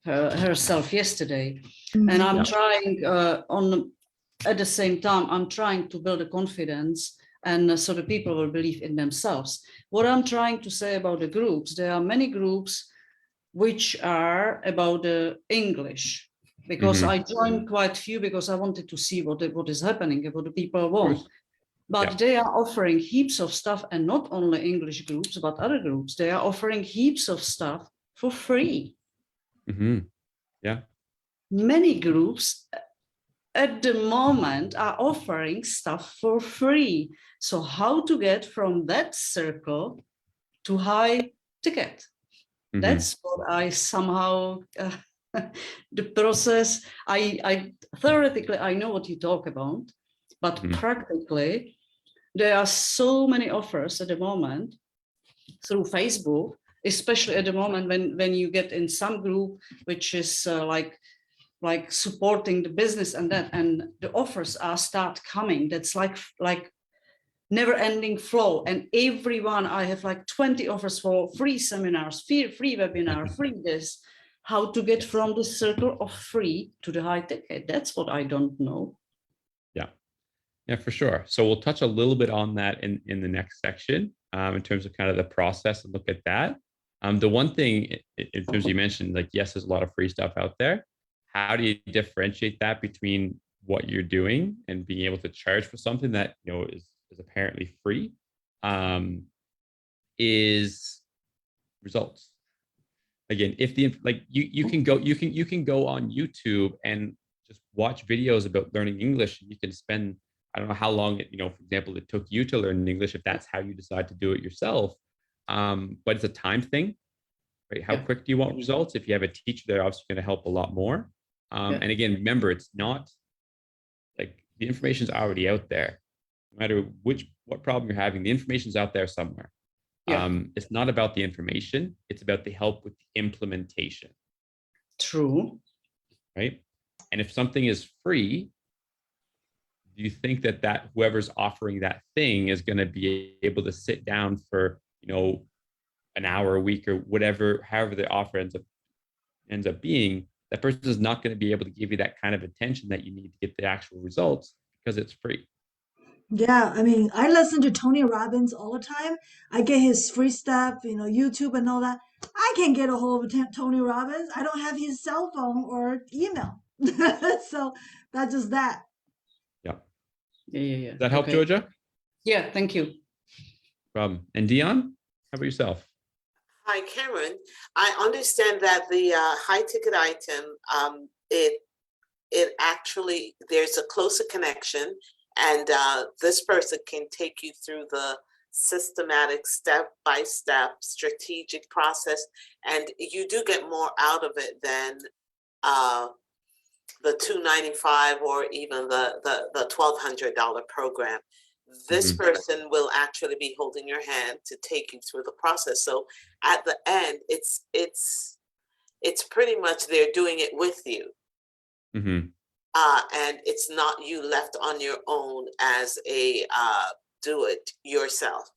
herself yesterday, and I'm trying at the same time, I'm trying to build a confidence, and so the people will believe in themselves. What I'm trying to say about the groups, there are many groups which are about the English, because I joined quite few because I wanted to see what is happening, what the people want. But they are offering heaps of stuff, and not only English groups, but other groups. They are offering heaps of stuff for free. Yeah. Many groups at the moment are offering stuff for free. So how to get from that circle to high ticket? That's what I somehow, the process, I theoretically, I know what you talk about, but practically, there are so many offers at the moment through Facebook, especially at the moment when you get in some group, which is like supporting the business and that, and the offers start coming. That's like never ending flow. And everyone, I have like 20 offers for free seminars, free webinar, free this, how to get from the circle of free to the high ticket. That's what I don't know. Yeah, for sure. So we'll touch a little bit on that in the next section in terms of kind of the process and look at that. The one thing in terms of you mentioned, like, yes, there's a lot of free stuff out there. How do you differentiate that between what you're doing and being able to charge for something that, is apparently free, is results. Again, if you can go on YouTube and just watch videos about learning English. You can spend, I don't know how long for example, it took you to learn English, if that's how you decide to do it yourself. But it's a time thing, right? How quick do you want results? If you have a teacher, they're obviously going to help a lot more. And again, remember, it's not like the information's already out there. No matter what problem you're having, the information's out there somewhere. It's not about the information, it's about the help with the implementation. True. right? And if something is free, do you think that whoever's offering that thing is going to be able to sit down for, an hour a week or whatever, however the offer ends up being, that person is not going to be able to give you that kind of attention that you need to get the actual results because it's free. Yeah, I mean, I listen to Tony Robbins all the time. I get his free stuff, YouTube and all that. I can't get a hold of Tony Robbins. I don't have his cell phone or email. So that's just that. Yeah. Yeah. Does that help, Okay. Georgia? Yeah, thank you. No problem. And Dion, how about yourself? Hi, Cameron. I understand that the high ticket item, it actually, there's a closer connection, and this person can take you through the systematic step-by-step strategic process, and you do get more out of it than the $295 or even the $1,200 program. This person will actually be holding your hand to take you through the process. So at the end, it's pretty much they're doing it with you. Mm-hmm. And it's not you left on your own as a do it yourself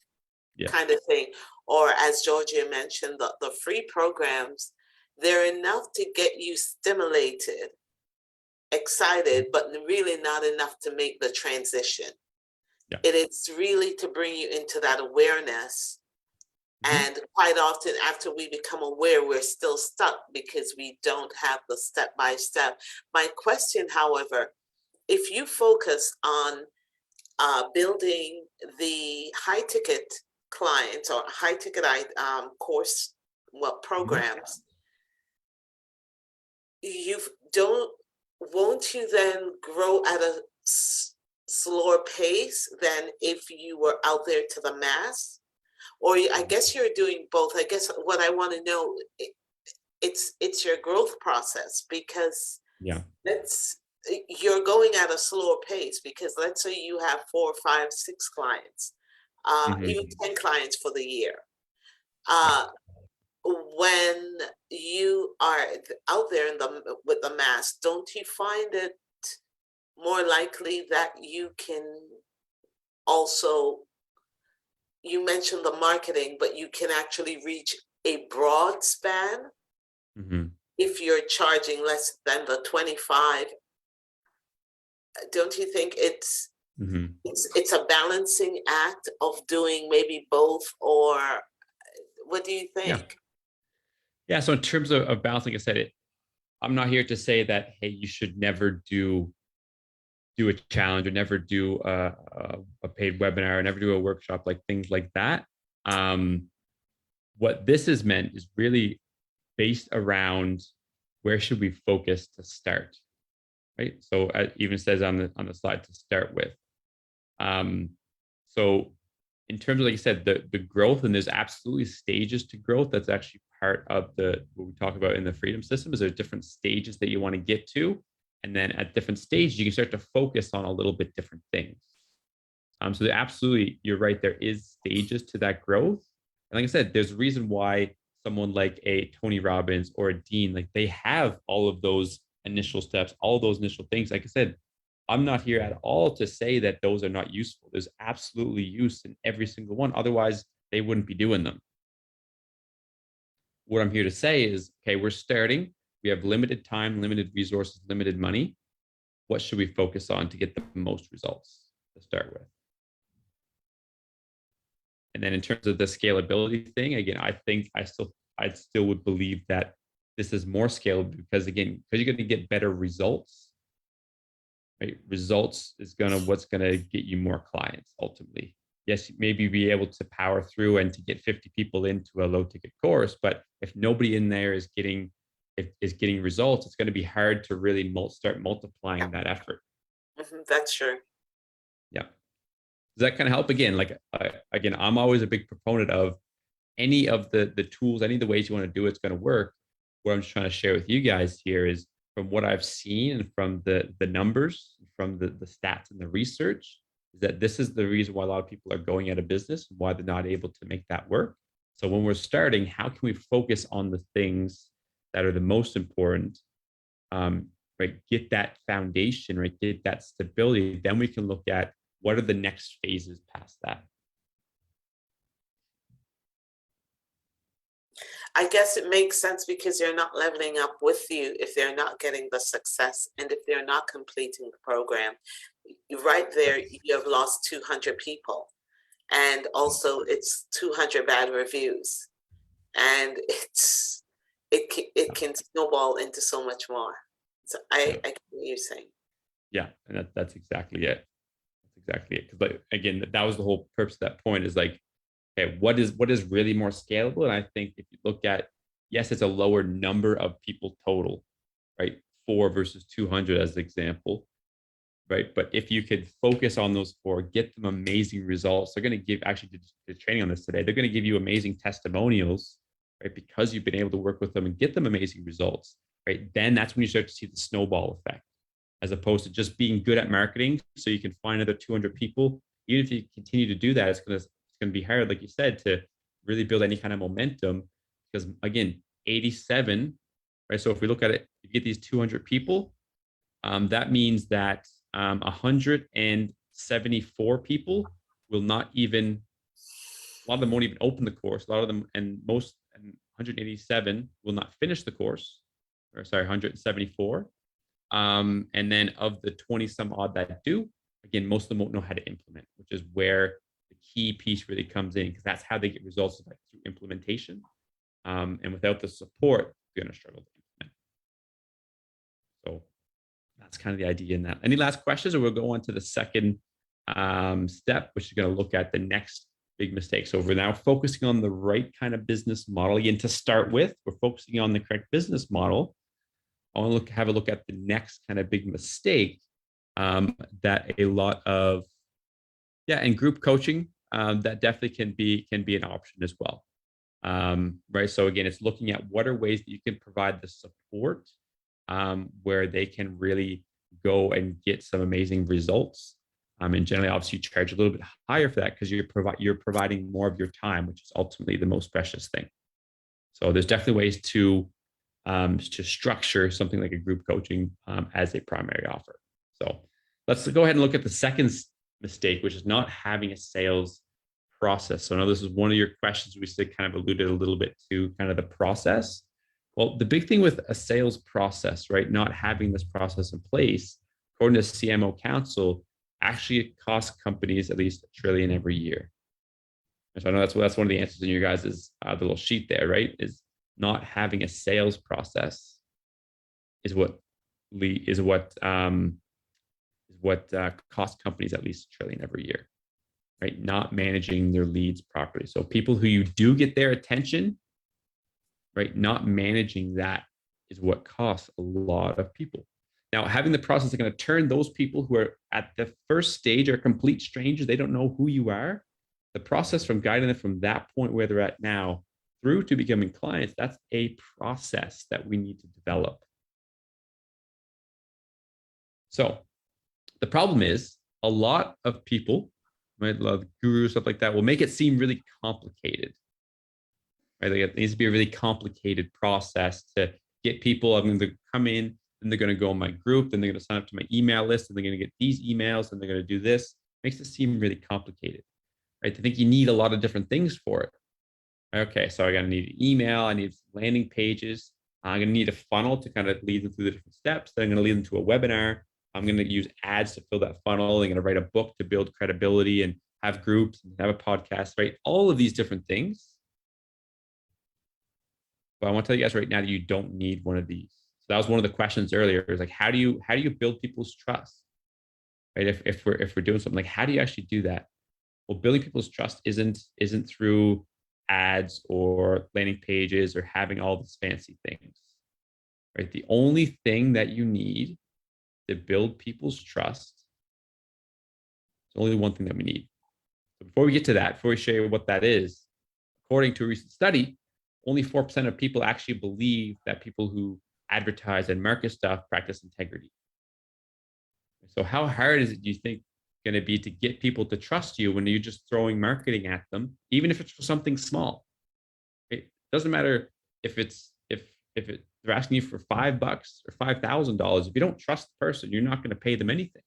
kind of thing. Or as Georgia mentioned, the free programs, they're enough to get you stimulated, excited, but really not enough to make the transition. It is really to bring you into that awareness. And quite often after we become aware, we're still stuck because we don't have the step-by-step. My question, however, if you focus on building the high ticket clients or high ticket course, programs, won't you then grow at a slower pace than if you were out there to the mass? Or I guess you're doing both. I guess what I want to know, it's your growth process, because you're going at a slower pace, because let's say you have 4, 5, 6 clients, even 10 clients for the year. When you are out there with the mass, don't you find it more likely that you can also, you mentioned the marketing, but you can actually reach a broad span if you're charging less than the 25? Don't you think it's a balancing act of doing maybe both, or what do you think? Yeah. So in terms of balancing, like I said, I'm not here to say that, hey, you should never do a challenge or never do a paid webinar or never do a workshop, like things like that. What this is meant is really based around where should we focus to start, right? So it even says on the slide to start with. So in terms of, like you said, the growth, and there's absolutely stages to growth. That's actually part of what we talk about in the Freedom System, is there different stages that you want to get to. And then at different stages, you can start to focus on a little bit different things. So absolutely, you're right. There is stages to that growth. And like I said, there's a reason why someone like a Tony Robbins or a Dean, like they have all of those initial steps, all of those initial things. Like I said, I'm not here at all to say that those are not useful. There's absolutely use in every single one. Otherwise, they wouldn't be doing them. What I'm here to say is, okay, we're starting. We have limited time, limited resources, limited money. What should we focus on to get the most results to start with? And then in terms of the scalability thing, again, I think I still would believe that this is more scalable because you're going to get better results, right? Results is what's going to get you more clients ultimately. Yes, maybe be able to power through and to get 50 people into a low ticket course, but if nobody in there is getting results, it's going to be hard to really start multiplying that effort. That's true. Yeah. Does that kind of help? Again, again, I'm always a big proponent of any of the tools, any of the ways you want to do it's going to work. What I'm just trying to share with you guys here is from what I've seen and from the numbers, from the stats and the research, is that this is the reason why a lot of people are going out of business, why they're not able to make that work. So when we're starting, how can we focus on the things that are the most important, right? Get that foundation, right? Get that stability. Then we can look at what are the next phases past that. I guess it makes sense because they're not leveling up with you if they're not getting the success and if they're not completing the program. Right there, you have lost 200 people. And also it's 200 bad reviews. And it can snowball into so much more. So I get what you're saying. Yeah, and that's exactly it. That's exactly it. Because like, again, that was the whole purpose of that point is like, okay, what is really more scalable? And I think if you look at, yes, it's a lower number of people total, right? 4 versus 200 as an example, right? But if you could focus on those 4, get them amazing results, they're going to give, actually did the training on this today, they're going to give you amazing testimonials, right? Because you've been able to work with them and get them amazing results, right? Then that's when you start to see the snowball effect, as opposed to just being good at marketing. So you can find another 200 people. Even if you continue to do that, it's going to be hard, like you said, to really build any kind of momentum. Because again, 87, right? So if we look at it, you get these 200 people, that means that 174 people will not even, a lot of them won't even open the course. A lot of them, and 187 will not finish the course, or sorry, 174. And then of the 20 some odd that do, again, most of them won't know how to implement, which is where the key piece really comes in, because that's how they get results, like through implementation. And without the support, you're going to struggle to implement. So that's kind of the idea in that. Any last questions, or we'll go on to the second step, which is going to look at the next big mistake. So we're now focusing on the right kind of business model. Again, to start with, we're focusing on the correct business model. I want to have a look at the next kind of big mistake that a lot of, and group coaching, that definitely can be an option as well. Right. So again, it's looking at what are ways that you can provide the support where they can really go and get some amazing results. And generally, obviously, you charge a little bit higher for that because you're providing more of your time, which is ultimately the most precious thing. So there's definitely ways to structure something like a group coaching as a primary offer. So let's go ahead and look at the second mistake, which is not having a sales process. So I know this is one of your questions. We still kind of alluded a little bit to kind of the process. Well, the big thing with a sales process, right, not having this process in place, according to CMO Council, actually it costs companies at least $1 trillion every year. And so I know that's one of the answers in your guys' the little sheet there, right? Is not having a sales process is what costs companies at least $1 trillion every year, right? Not managing their leads properly. So people who you do get their attention, right? Not managing that is what costs a lot of people. Now, having the process is going to turn those people who are at the first stage are complete strangers. They don't know who you are. The process from guiding them from that point where they're at now through to becoming clients, that's a process that we need to develop. So the problem is a lot of people, right, love gurus, stuff like that, will make it seem really complicated. Right? Like it needs to be a really complicated process to get people. I'm going to come in, then they're going to go in my group, then they're going to sign up to my email list, and they're going to get these emails, and they're going to do this. Makes it seem really complicated, right? I think you need a lot of different things for it. Okay, so I'm going to need an email, I need landing pages, I'm going to need a funnel to kind of lead them through the different steps. Then I'm going to lead them to a webinar. I'm going to use ads to fill that funnel. I'm going to write a book to build credibility and have groups and have a podcast, right? All of these different things. But I want to tell you guys right now that you don't need one of these. So that was one of the questions earlier. Is like, how do you build people's trust? Right? If we're doing something like, how do you actually do that? Well, building people's trust isn't through ads or landing pages or having all these fancy things. Right? The only thing that you need to build people's trust, it's only one thing that we need. So before we get to that, before we show you what that is, according to a recent study, only 4% of people actually believe that people who advertise and market stuff practice integrity. So how hard is it, do you think, going to be to get people to trust you when you're just throwing marketing at them, even if it's for something small? It doesn't matter if they're asking you for $5 or $5,000. If you don't trust the person, you're not going to pay them anything.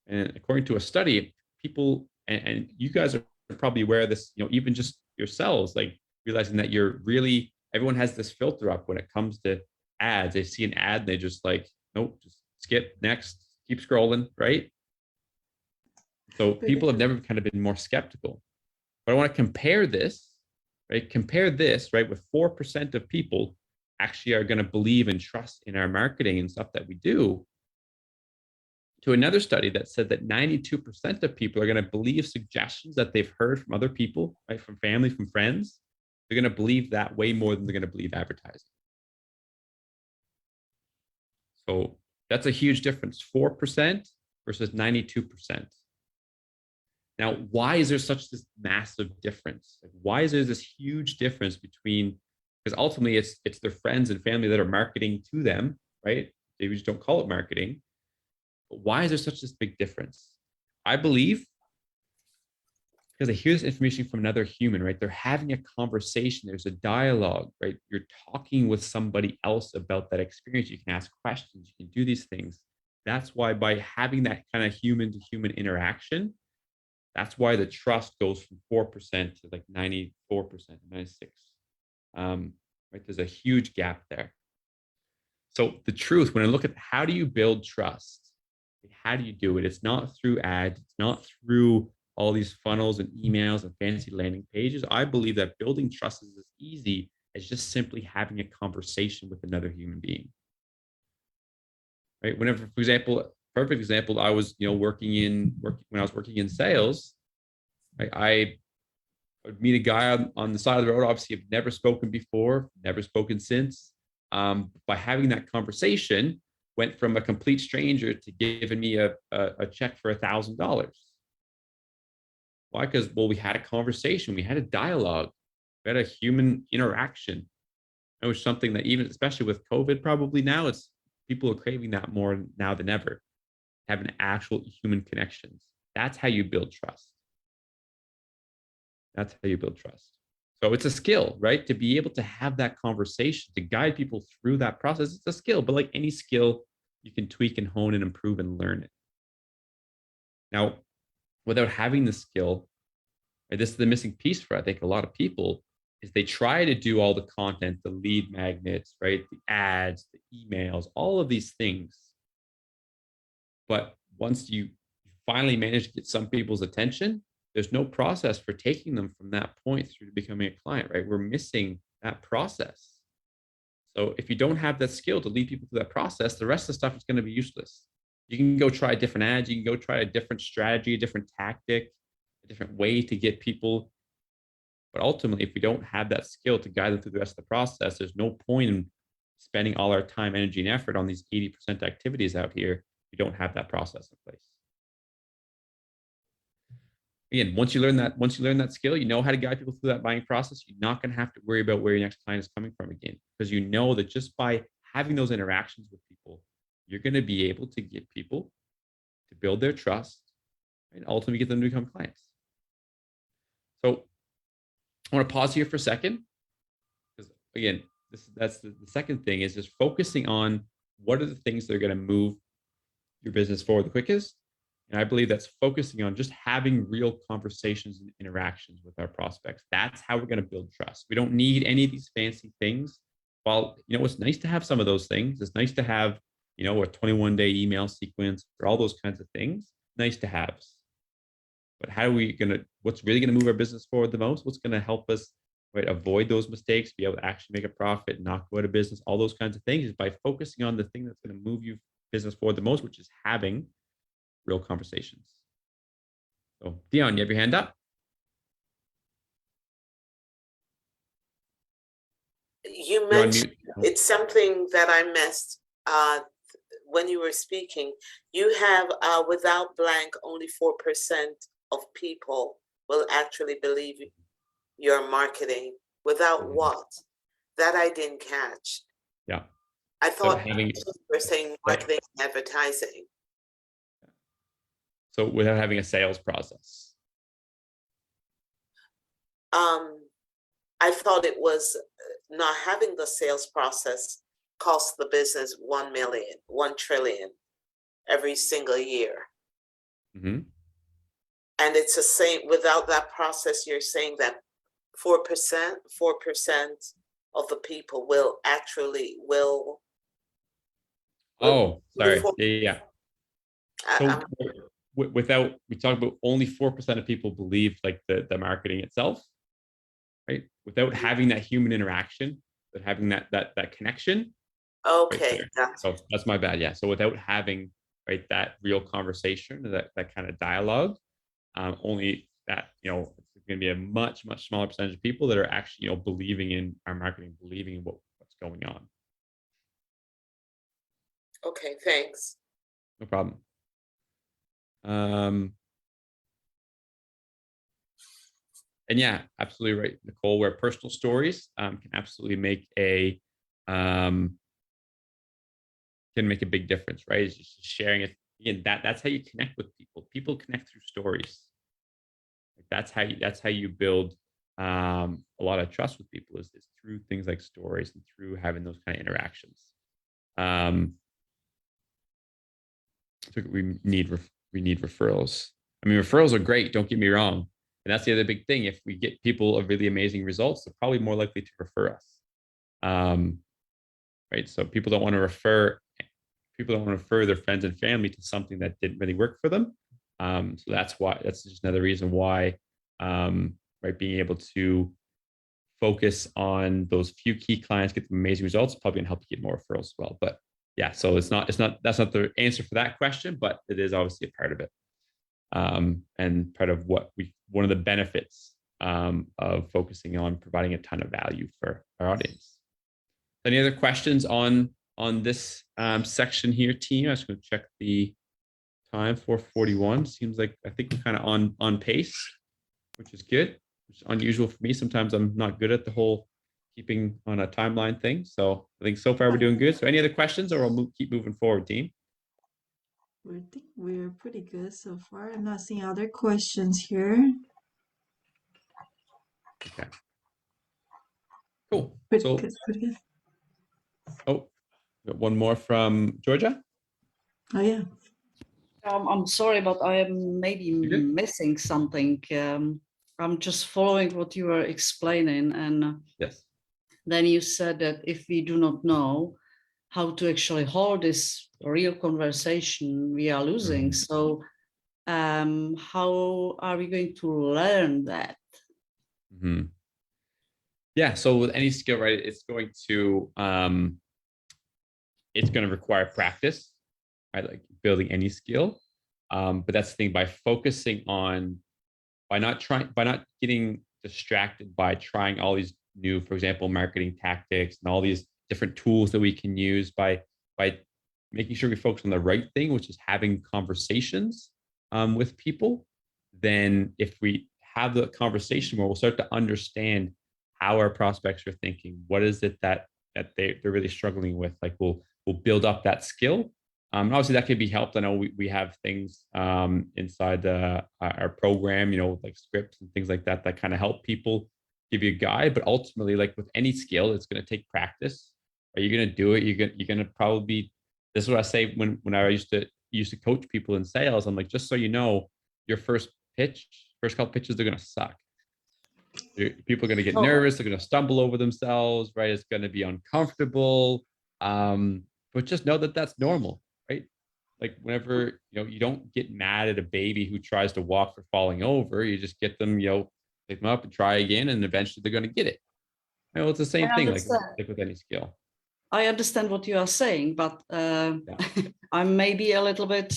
And according to a study, people, and you guys are probably aware of this, even just yourselves, like realizing that everyone has this filter up when it comes to ads. They see an ad and they just like, nope, just skip, next, keep scrolling, right? So people have never kind of been more skeptical. But I want to compare this, right? Compare this, right, with 4% of people actually are going to believe and trust in our marketing and stuff that we do, to another study that said that 92% of people are going to believe suggestions that they've heard from other people, right, from family, from friends. They're going to believe that way more than they're going to believe advertising. So that's a huge difference, 4% versus 92%. Now, why is there such this massive difference? Like, why is there this huge difference between, because ultimately it's their friends and family that are marketing to them, right? They just don't call it marketing. But why is there such this big difference? I believe because they hear this information from another human, right? They're having a conversation. There's a dialogue, right? You're talking with somebody else about that experience. You can ask questions. You can do these things. That's why by having that kind of human to human interaction, that's why the trust goes from 4% to like 94%, 96%. Right? There's a huge gap there. So the truth, when I look at how do you build trust, how do you do it? It's not through ads. It's not through all these funnels and emails and fancy landing pages. I believe that building trust is as easy as just simply having a conversation with another human being. Right? Whenever, for example, perfect example, I was, when I was working in sales, I would meet a guy on the side of the road. Obviously, I've never spoken before, never spoken since. By having that conversation, went from a complete stranger to giving me a check for $1,000. Why? Because, well, we had a conversation, we had a dialogue, we had a human interaction. It was something that even, especially with COVID, probably now, people are craving that more now than ever. Having actual human connections. That's how you build trust. That's how you build trust. So it's a skill, right? To be able to have that conversation, to guide people through that process, it's a skill. But like any skill, you can tweak and hone and improve and learn it. Now, without having the skill, right, this is the missing piece for, I think, a lot of people, is they try to do all the content, the lead magnets, right? The ads, the emails, all of these things. But once you finally manage to get some people's attention, there's no process for taking them from that point through to becoming a client, right? We're missing that process. So if you don't have that skill to lead people through that process, the rest of the stuff is going to be useless. You can go try different ads. You can go try a different strategy, a different tactic, a different way to get people. But ultimately, if we don't have that skill to guide them through the rest of the process, there's no point in spending all our time, energy, and effort on these 80% activities out here if we don't have that process in place. Again, once you learn that skill, you know how to guide people through that buying process. You're not going to have to worry about where your next client is coming from again, because you know that just by having those interactions with people, you're going to be able to get people to build their trust and ultimately get them to become clients. So I want to pause here for a second, because again, that's the second thing, is just focusing on what are the things that are going to move your business forward the quickest. And I believe that's focusing on just having real conversations and interactions with our prospects. That's how we're going to build trust. We don't need any of these fancy things. While, it's nice to have some of those things. It's nice to have, a 21-day email sequence or all those kinds of things. Nice to have. But what's really going to move our business forward the most? What's going to help us, right, avoid those mistakes, be able to actually make a profit, not go out of business, all those kinds of things, is by focusing on the thing that's going to move your business forward the most, which is having real conversations. So Dion, you have your hand up? You mentioned, it's something that I missed when you were speaking. You have without blank, only 4% of people will actually believe your marketing. Without what? That I didn't catch. Yeah. I thought you were saying marketing and advertising. So without having a sales process. I thought it was not having the sales process cost the business 1 million, 1 trillion every single year. Mm-hmm. And it's the same without that process. You're saying that 4% of the people will actually Oh, sorry. before- Yeah. So without, we talk about only 4% of people believe like the marketing itself, right? Without having that human interaction, but having that connection. Okay, Right, so that's my bad. Yeah. So without having right that real conversation, that kind of dialogue, only that, you know, it's going to be a much smaller percentage of people that are actually, you know, believing in our marketing, believing in what's going on. okay, thanks. No problem. And yeah, absolutely right, Nicole, where personal stories can absolutely make a big difference, right? It's just sharing it. Again, that's how you connect with people. People connect through stories. That's how you build a lot of trust with people is through things like stories and through having those kind of interactions. So we need referrals. I mean, referrals are great, don't get me wrong. And that's the other big thing. If we get people of really amazing results, they're probably more likely to refer us. Right. So people don't want to refer their friends and family to something that didn't really work for them. So that's just another reason why, right, being able to focus on those few key clients, get them amazing results, probably gonna help you get more referrals as well. But yeah, so that's not the answer for that question, but it is obviously a part of it. And part of one of the benefits of focusing on providing a ton of value for our audience. Any other questions on this section here, team? I'm just going to check the time. 4:41 seems like I think we're kind of on pace, which is good. Which is unusual for me. Sometimes I'm not good at the whole keeping on a timeline thing. So I think so far we're doing good. So any other questions, or we'll keep moving forward, team? I think we're pretty good so far. I'm not seeing other questions here. Okay. Cool. Pretty So, good, pretty good. oh, got one more from Georgia. Oh yeah. I'm sorry, but I am maybe missing something. I'm just following what you were explaining, and Yes. then you said that if we do not know how to actually hold this real conversation, we are losing. Mhm. So how are we going to learn that? Mm-hmm. Yeah. So with any skill, right, it's going to require practice, right? Like building any skill. But that's the thing, by not getting distracted by trying all these new, for example, marketing tactics and all these different tools that we can use, by making sure we focus on the right thing, which is having conversations with people. Then if we have the conversation where we'll start to understand how our prospects are thinking, what is it that they're really struggling with, like we'll build up that skill. Obviously that can be helped. I know we have things inside our program, you know, like scripts and things like that kind of help people, give you a guide. But ultimately, like with any skill, it's going to take practice. Are you going to do it? You're going to probably be. This is what I say when I used to coach people in sales. I'm like, just so you know, your first couple pitches, they're going to suck. People are going to get nervous. They're going to stumble over themselves, right? It's going to be uncomfortable. But just know that that's normal, right? Like whenever, you know, you don't get mad at a baby who tries to walk for falling over. You just get them, you know, pick them up and try again, and eventually they're going to get it. You know, it's the same thing, like with any skill. I understand what you are saying, but I'm maybe a little bit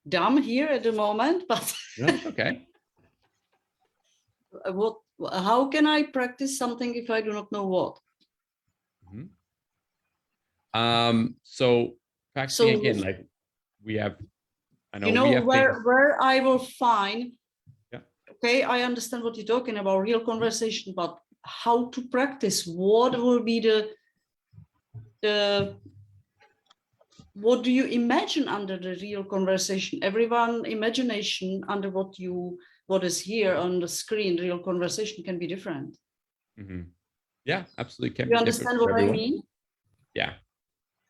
dumb here at the moment, but No, okay. How can I practice something if I do not know what? Mm-hmm. So practicing again, like we have, I know, we have where I will find. Yeah. Okay, I understand what you're talking about, real conversation, but how to practice? What will be the what do you imagine under the real conversation? Everyone imagination under what is here on the screen, real conversation can be different. Mm-hmm. Yeah, absolutely. Can You be different understand for what I everyone. mean? Yeah.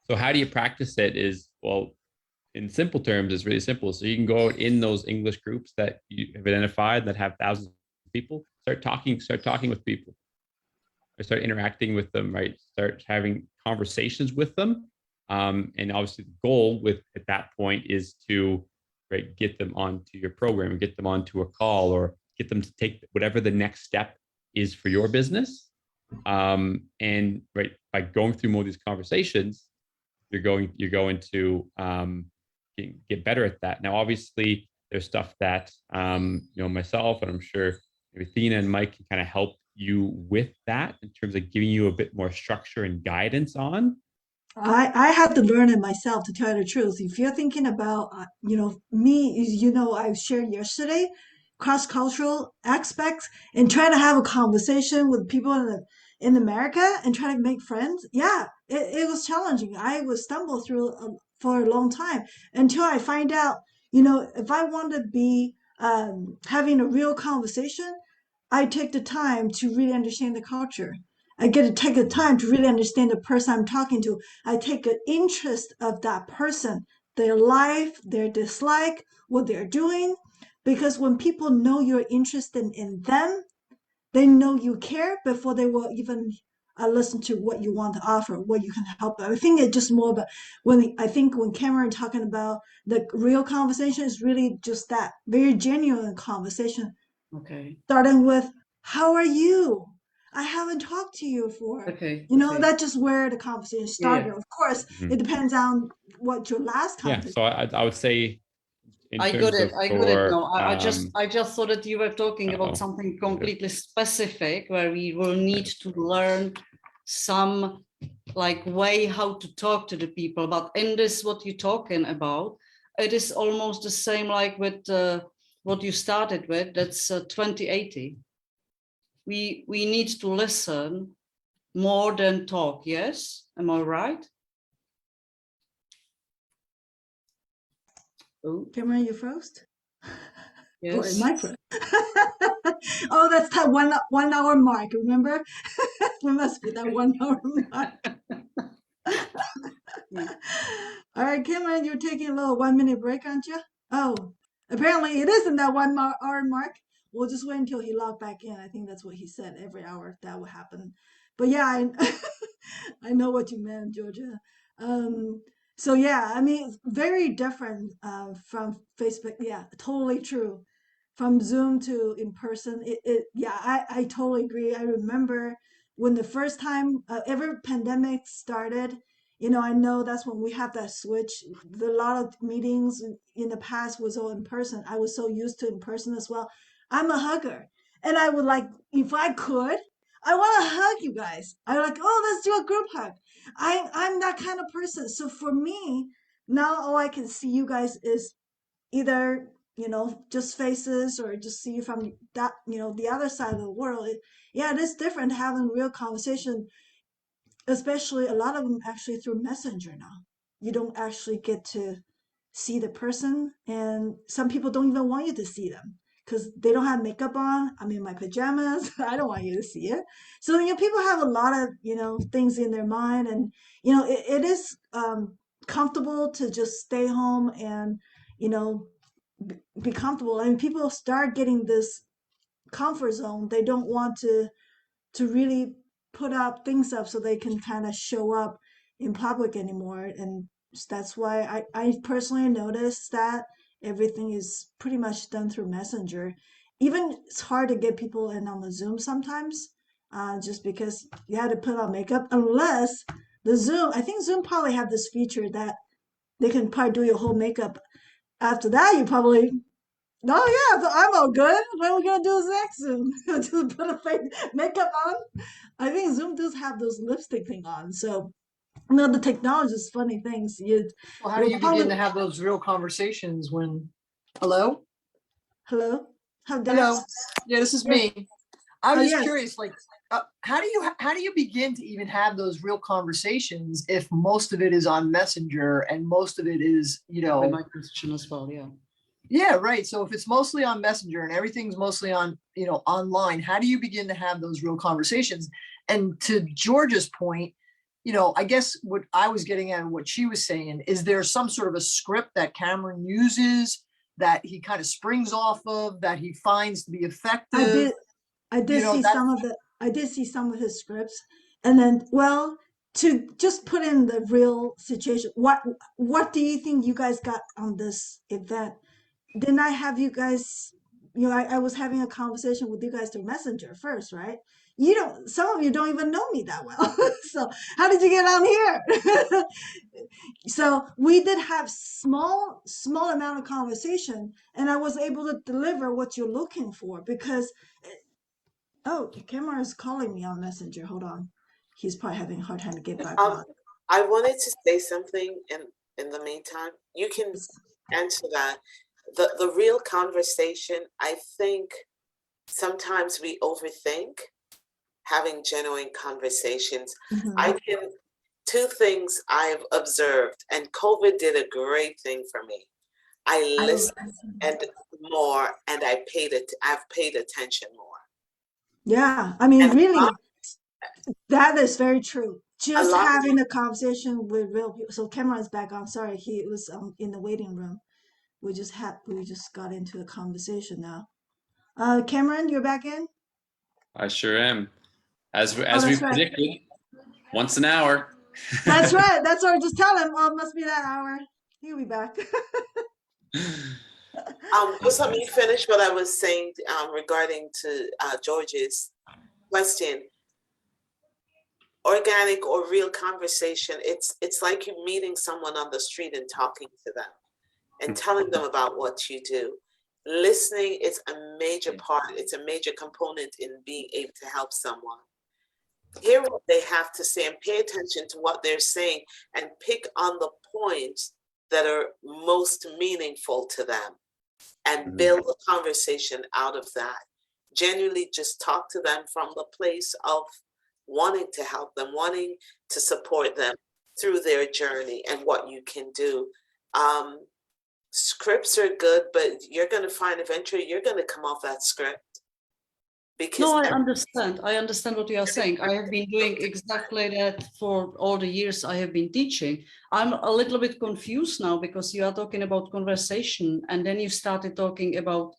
So how do you practice it is, well, in simple terms, it's really simple. So you can go out in those English groups that you have identified that have thousands of people, start talking with people, or start interacting with them, right? Start having conversations with them. And obviously the goal with at that point is to, right, get them onto your program and get them onto a call or get them to take whatever the next step is for your business. And right, by going through more of these conversations, you're going to get better at that. Now, obviously, there's stuff that myself and I'm sure maybe Athena and Mike can kind of help you with that in terms of giving you a bit more structure and guidance on. I had to learn it myself, to tell you the truth. If you're thinking about, me, I shared yesterday, cross-cultural aspects and trying to have a conversation with people in America and try to make friends. Yeah, it was challenging. I was stumble through for a long time until I find out, if I want to be having a real conversation, I take the time to really understand the culture. I get to take the time to really understand the person I'm talking to. I take an interest of that person, their life, their dislike, what they're doing. Because when people know you're interested in them, they know you care before they will even listen to what you want to offer, what you can help them. I think it's just more about when Cameron talking about the real conversation is really just that very genuine conversation, Okay. starting with, how are you? I haven't talked to you for, Okay. that's just where the conversation started. Yeah. Of course, Mhm. it depends on what your last Yeah. conversation. So I would say in I terms got it. of I got it for, now. I just thought that you were talking Uh-oh. about something completely specific where we will need to learn some like way how to talk to the people. But in this, what you're talking about, it is almost the same like with what you started with. That's 2080. We need to listen more than talk. Yes, am I right? Oh, Cameron, you froze? Or yes. am I froze? Oh, that's that 1 hour mark, remember? We must be that 1 hour mark. All right, Cameron, you're taking a little 1 minute break, aren't you? Oh, apparently it isn't that 1 hour mark. We'll just wait until he logged back in. I think that's what he said. Every hour that will happen. But yeah, I know what you meant, Georgia. So yeah, I mean, it's very different from Facebook. Yeah, totally true. From Zoom to in person, yeah, I totally agree. I remember when the first time every pandemic started, I know that's when we have that switch. A lot of meetings in the past was all in person. I was so used to in person as well. I'm a hugger, and I would like, if I could, I want to hug you guys. I like, oh, let's do a group hug. I'm that kind of person. So for me, now all I can see you guys is either just faces or just see you from that the other side of the world. Yeah, it is different having real conversation, especially a lot of them actually through Messenger now. You don't actually get to see the person, and some people don't even want you to see them because they don't have makeup on. I'm in my pajamas. I don't want you to see it. So people have a lot of things in their mind, and it is comfortable to just stay home and be comfortable. And people start getting this comfort zone. They don't want to really put up things up so they can kind of show up in public anymore. And that's why I personally noticed that everything is pretty much done through Messenger. Even it's hard to get people in on the Zoom sometimes, just because you had to put on makeup, unless the Zoom, I think Zoom probably have this feature that they can probably do your whole makeup. After that, you probably, oh yeah, I'm all good. What are we gonna do next Zoom? To put a fake makeup on? I think Zoom does have those lipstick thing on. So the technology is funny things. Well, how do you begin to have those real conversations when, hello? Hello? Hello. Yeah, this is Yes. me. I Oh, was just yes. curious, like, how do you begin to even have those real conversations if most of it is on Messenger and most of it is, My question as well. Yeah. yeah, right. So if it's mostly on Messenger and everything's mostly on, online, how do you begin to have those real conversations? And to Georgia's point, you know, I guess what I was getting at and what she was saying, is there some sort of a script that Cameron uses that he kind of springs off of, that he finds to be effective? I did You know, see that- some of his scripts, and then, well, to just put in the real situation, what do you think you guys got on this event? Didn't I have you guys, you know, I was having a conversation with you guys through Messenger first, right? You don't, some of you don't even know me that well. So how did you get on here? So we did have small amount of conversation, and I was able to deliver what you're looking for, because oh, Cameron is calling me on Messenger. Hold on. He's probably having a hard time to get back on. I wanted to say something in the meantime. You can answer that. The real conversation, I think sometimes we overthink having genuine conversations. Mhm. Two things I've observed, and COVID did a great thing for me. I listened and more, and I've paid attention more. Yeah, I mean, And really, that is very true. Just lot- having a conversation with real people. So Cameron is back on. Sorry, he was in the waiting room. We just got into a conversation now. Cameron, you're back in? I sure am. As we that's right. predicted, once an hour. That's right. That's what I just tell him. Well, it must be that hour. He'll be back. Just let me finish what I was saying regarding to George's question. Organic or real conversation, it's like you meeting someone on the street and talking to them and telling them about what you do. Listening is a major part, it's a major component in being able to help someone. Hear what they have to say and pay attention to what they're saying, and pick on the points that are most meaningful to them, and build a conversation out of that. Genuinely just talk to them from the place of wanting to help them, wanting to support them through their journey and what you can do. Scripts are good, but you're going to find eventually you're going to come off that script. Because No, I understand what you are saying. I have been doing exactly that for all the years I have been teaching. I'm a little bit confused now, because you are talking about conversation, and then you started talking about,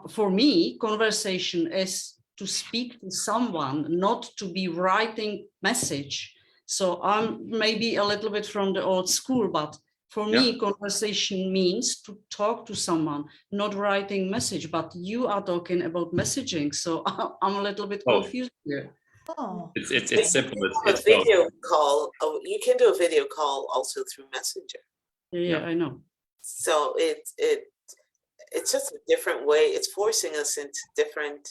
for me, conversation is to speak to someone, not to be writing message. So I'm maybe a little bit from the old school, but for me, conversation means to talk to someone, not writing message. But you are talking about messaging, so I'm a little bit confused here. Oh, It's simple. a video call. You can do a video call also through Messenger. Yeah, I know. So it's just a different way. It's forcing us into different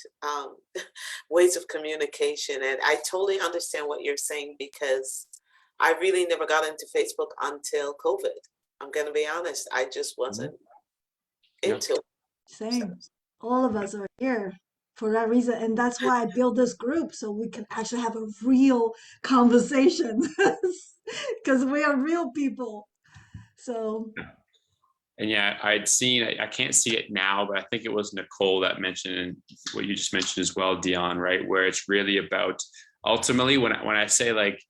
ways of communication, and I totally understand what you're saying, because I really never got into Facebook until COVID. I'm going to be honest. I just wasn't into it. same. All of us are here for that reason. And that's why I built this group, so we can actually have a real conversation, because we are real people. So. And yeah, I'd seen, I can't see it now, but I think it was Nicole that mentioned, and what you just mentioned as well, Dion, right? Where it's really about, ultimately, when I say like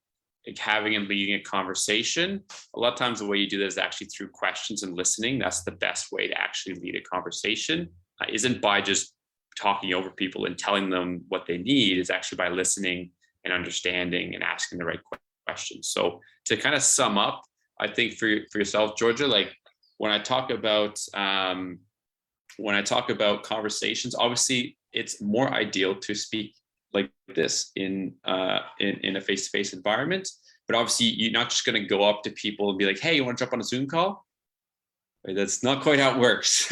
having and leading a conversation, a lot of times the way you do that is actually through questions and listening. That's the best way to actually lead a conversation. Isn't by just talking over people and telling them what they need. Is actually by listening and understanding and asking the right questions. So to kind of sum up, I think for yourself, Georgia, like when I talk about conversations, obviously it's more ideal to speak like this in a face-to-face environment. But obviously you're not just going to go up to people and be like, hey, you want to jump on a Zoom call? Right? That's not quite how it works.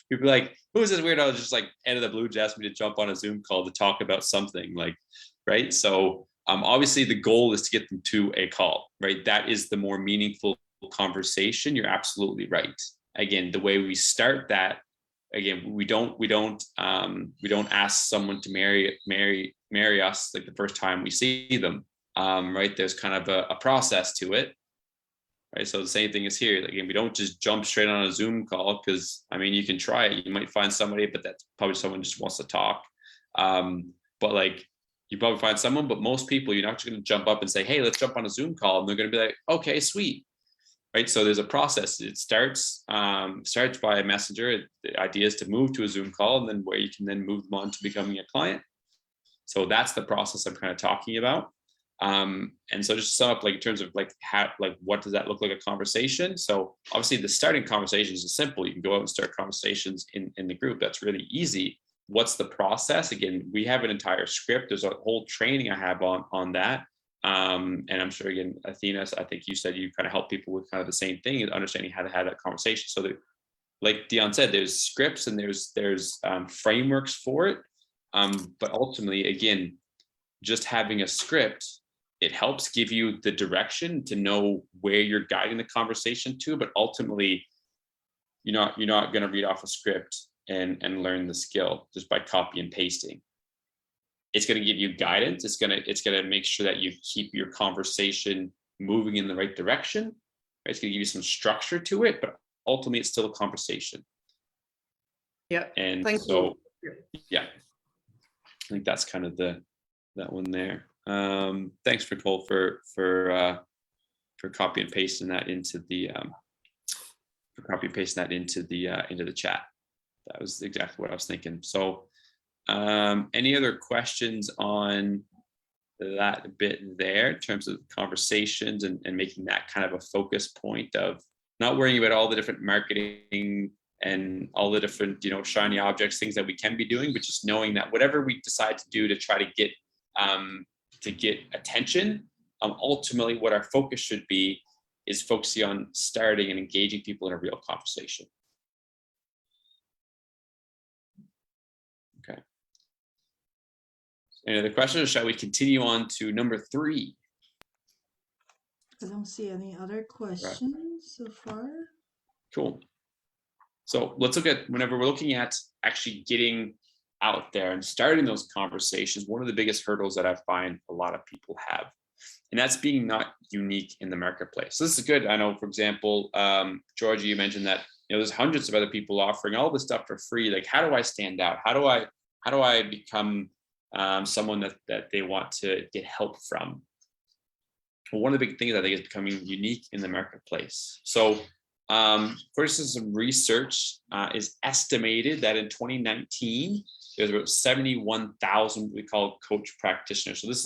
People are like, who is this weirdo just like out of the blue just asked me to jump on a Zoom call to talk about something, like, right? So obviously the goal is to get them to a call, right? That is the more meaningful conversation. You're absolutely right. Again, the way we start that, again, we don't ask someone to marry us like the first time we see them, right? There's kind of a process to it, right? So the same thing is here. Again, we don't just jump straight on a Zoom call, because I mean, you can try it, you might find somebody, but that's probably someone just wants to talk. But like you probably find someone, but most people, you're not just going to jump up and say, hey, let's jump on a Zoom call. And they're going to be like, okay, sweet. Right. So there's a process. It starts by a messenger. The idea is to move to a Zoom call, and then where you can then move them on to becoming a client. So that's the process I'm kind of talking about. And so just to sum up, like in terms of like how, like what does that look like a conversation? So obviously the starting conversations is simple. You can go out and start conversations in the group. That's really easy. What's the process? Again, we have an entire script. There's a whole training I have on that. And I'm sure, again, Athena, I think you said you kind of help people with kind of the same thing, and understanding how to have that conversation. So that, like Dion said, there's scripts and there's frameworks for it. But ultimately, again, just having a script, it helps give you the direction to know where you're guiding the conversation to. But ultimately, you're not going to read off a script and learn the skill just by copy and pasting. It's going to give you guidance. It's going to make sure that you keep your conversation moving in the right direction. Right? It's going to give you some structure to it, but ultimately it's still a conversation. Yeah. And thank so, you. yeah, I think that's kind of that one there. Thanks, Nicole, for copy and pasting that into the into the chat. That was exactly what I was thinking. So any other questions on that bit there in terms of conversations and making that kind of a focus point of not worrying about all the different marketing and all the different, shiny objects, things that we can be doing, but just knowing that whatever we decide to do to try to get attention, ultimately what our focus should be is focusing on starting and engaging people in a real conversation. Okay. Any other questions, or shall we continue on to number 3? I don't see any other questions so far. Cool. So let's look at, whenever we're looking at actually getting out there and starting those conversations, one of the biggest hurdles that I find a lot of people have, and that's being not unique in the marketplace. So this is good. I know, for example, Georgia, you mentioned that there's hundreds of other people offering all this stuff for free. Like, how do I stand out? How do I become someone that they want to get help from? Well, one of the big things I think is becoming unique in the marketplace. So according to some research, is estimated that in 2019, there's about 71,000 we call coach practitioners. So this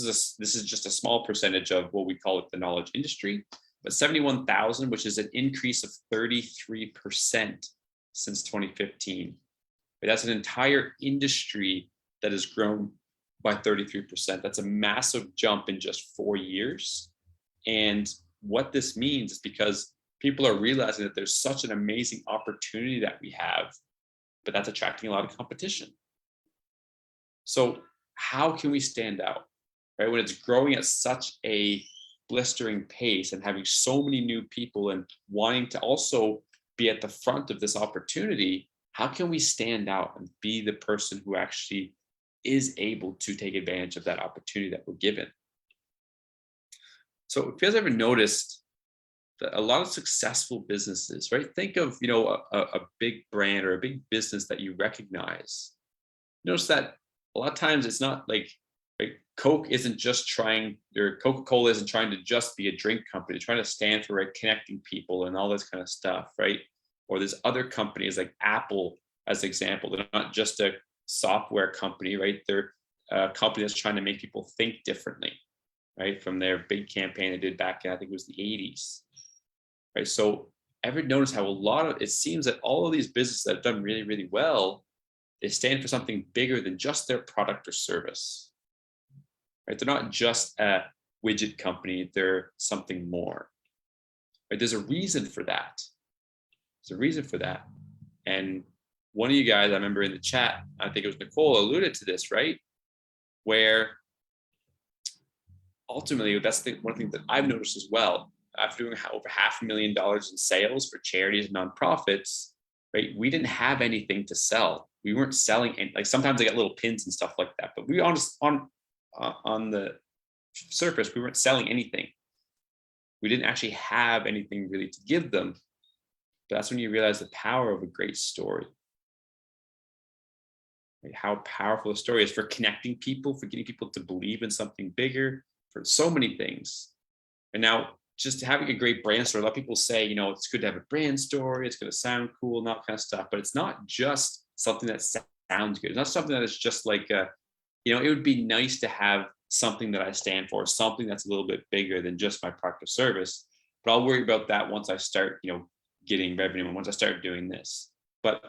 is just a small percentage of what we call it the knowledge industry, but 71,000, which is an increase of 33% since 2015. But that's an entire industry that has grown by 33%. That's a massive jump in just 4 years. And what this means is because people are realizing that there's such an amazing opportunity that we have, but that's attracting a lot of competition. So how can we stand out, right? When it's growing at such a blistering pace and having so many new people and wanting to also be at the front of this opportunity, how can we stand out and be the person who actually is able to take advantage of that opportunity that we're given? So if you guys ever noticed that a lot of successful businesses, right? Think of, a big brand or a big business that you recognize. Notice that a lot of times it's not like Coke isn't just trying, or Coca-Cola isn't trying to just be a drink company. They're trying to stand for connecting people and all this kind of stuff, right? Or there's other companies like Apple, as an example. They're not just a software company, right? They're a company that's trying to make people think differently, right? From their big campaign they did back in, I think it was the 80s, right? So ever notice how it seems that all of these businesses that have done really, really well, they stand for something bigger than just their product or service, right? They're not just a widget company, they're something more, right? There's a reason for that. There's a reason for that. And one of you guys, I remember in the chat, I think it was Nicole, alluded to this, right? Where ultimately, that's one thing that I've noticed as well. After doing over $500,000 in sales for charities and nonprofits, right? We didn't have anything to sell. We weren't selling any, like sometimes I got little pins and stuff like that, but we on the surface, we weren't selling anything. We didn't actually have anything really to give them. But that's when you realize the power of a great story. right? How powerful a story is for connecting people, for getting people to believe in something bigger, for so many things. And now just having a great brand story, a lot of people say, you know, it's good to have a brand story, it's going to sound cool and that kind of stuff, but it's not just something that sounds good. It's not something that is just like, you know, it would be nice to have something that I stand for, something that's a little bit bigger than just my product or service. But I'll worry about that once I start, you know, getting revenue and once I start doing this. But